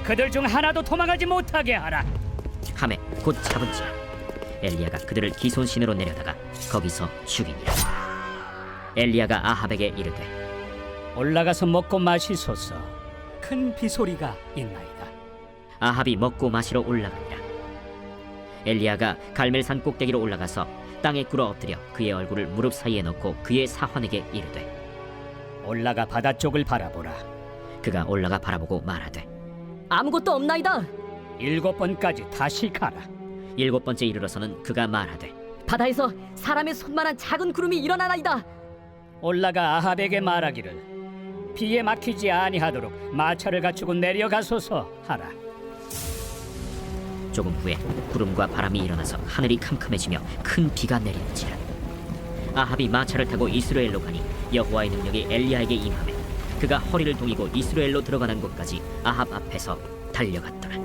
그들 중 하나도 도망하지 못하게 하라. 하매 곧 잡은지라. 엘리야가 그들을 기손신으로 내려다가 거기서 죽이니라. 엘리야가 아합에게 이르되 올라가서 먹고 마시소서. 큰 비소리가 있나이다. 아합이 먹고 마시러 올라가니라. 엘리야가 갈멜산 꼭대기로 올라가서 땅에 꿇어 엎드려 그의 얼굴을 무릎 사이에 넣고 그의 사환에게 이르되 올라가 바다 쪽을 바라보라. 그가 올라가 바라보고 말하되 아무것도 없나이다. 7번까지 다시 가라. 7번째 이르러서는 그가 말하되 바다에서 사람의 손만한 작은 구름이 일어나나이다. 올라가 아합에게 말하기를 비에 막히지 아니하도록 마차를 갖추고 내려가소서 하라. 조금 후에 구름과 바람이 일어나서 하늘이 캄캄해지며 큰 비가 내리는지라. 아합이 마차를 타고 이스라엘로 가니 여호와의 능력이 엘리야에게 임하매 그가 허리를 동이고 이스라엘로 들어가는 곳까지 아합 앞에서 달려갔더라.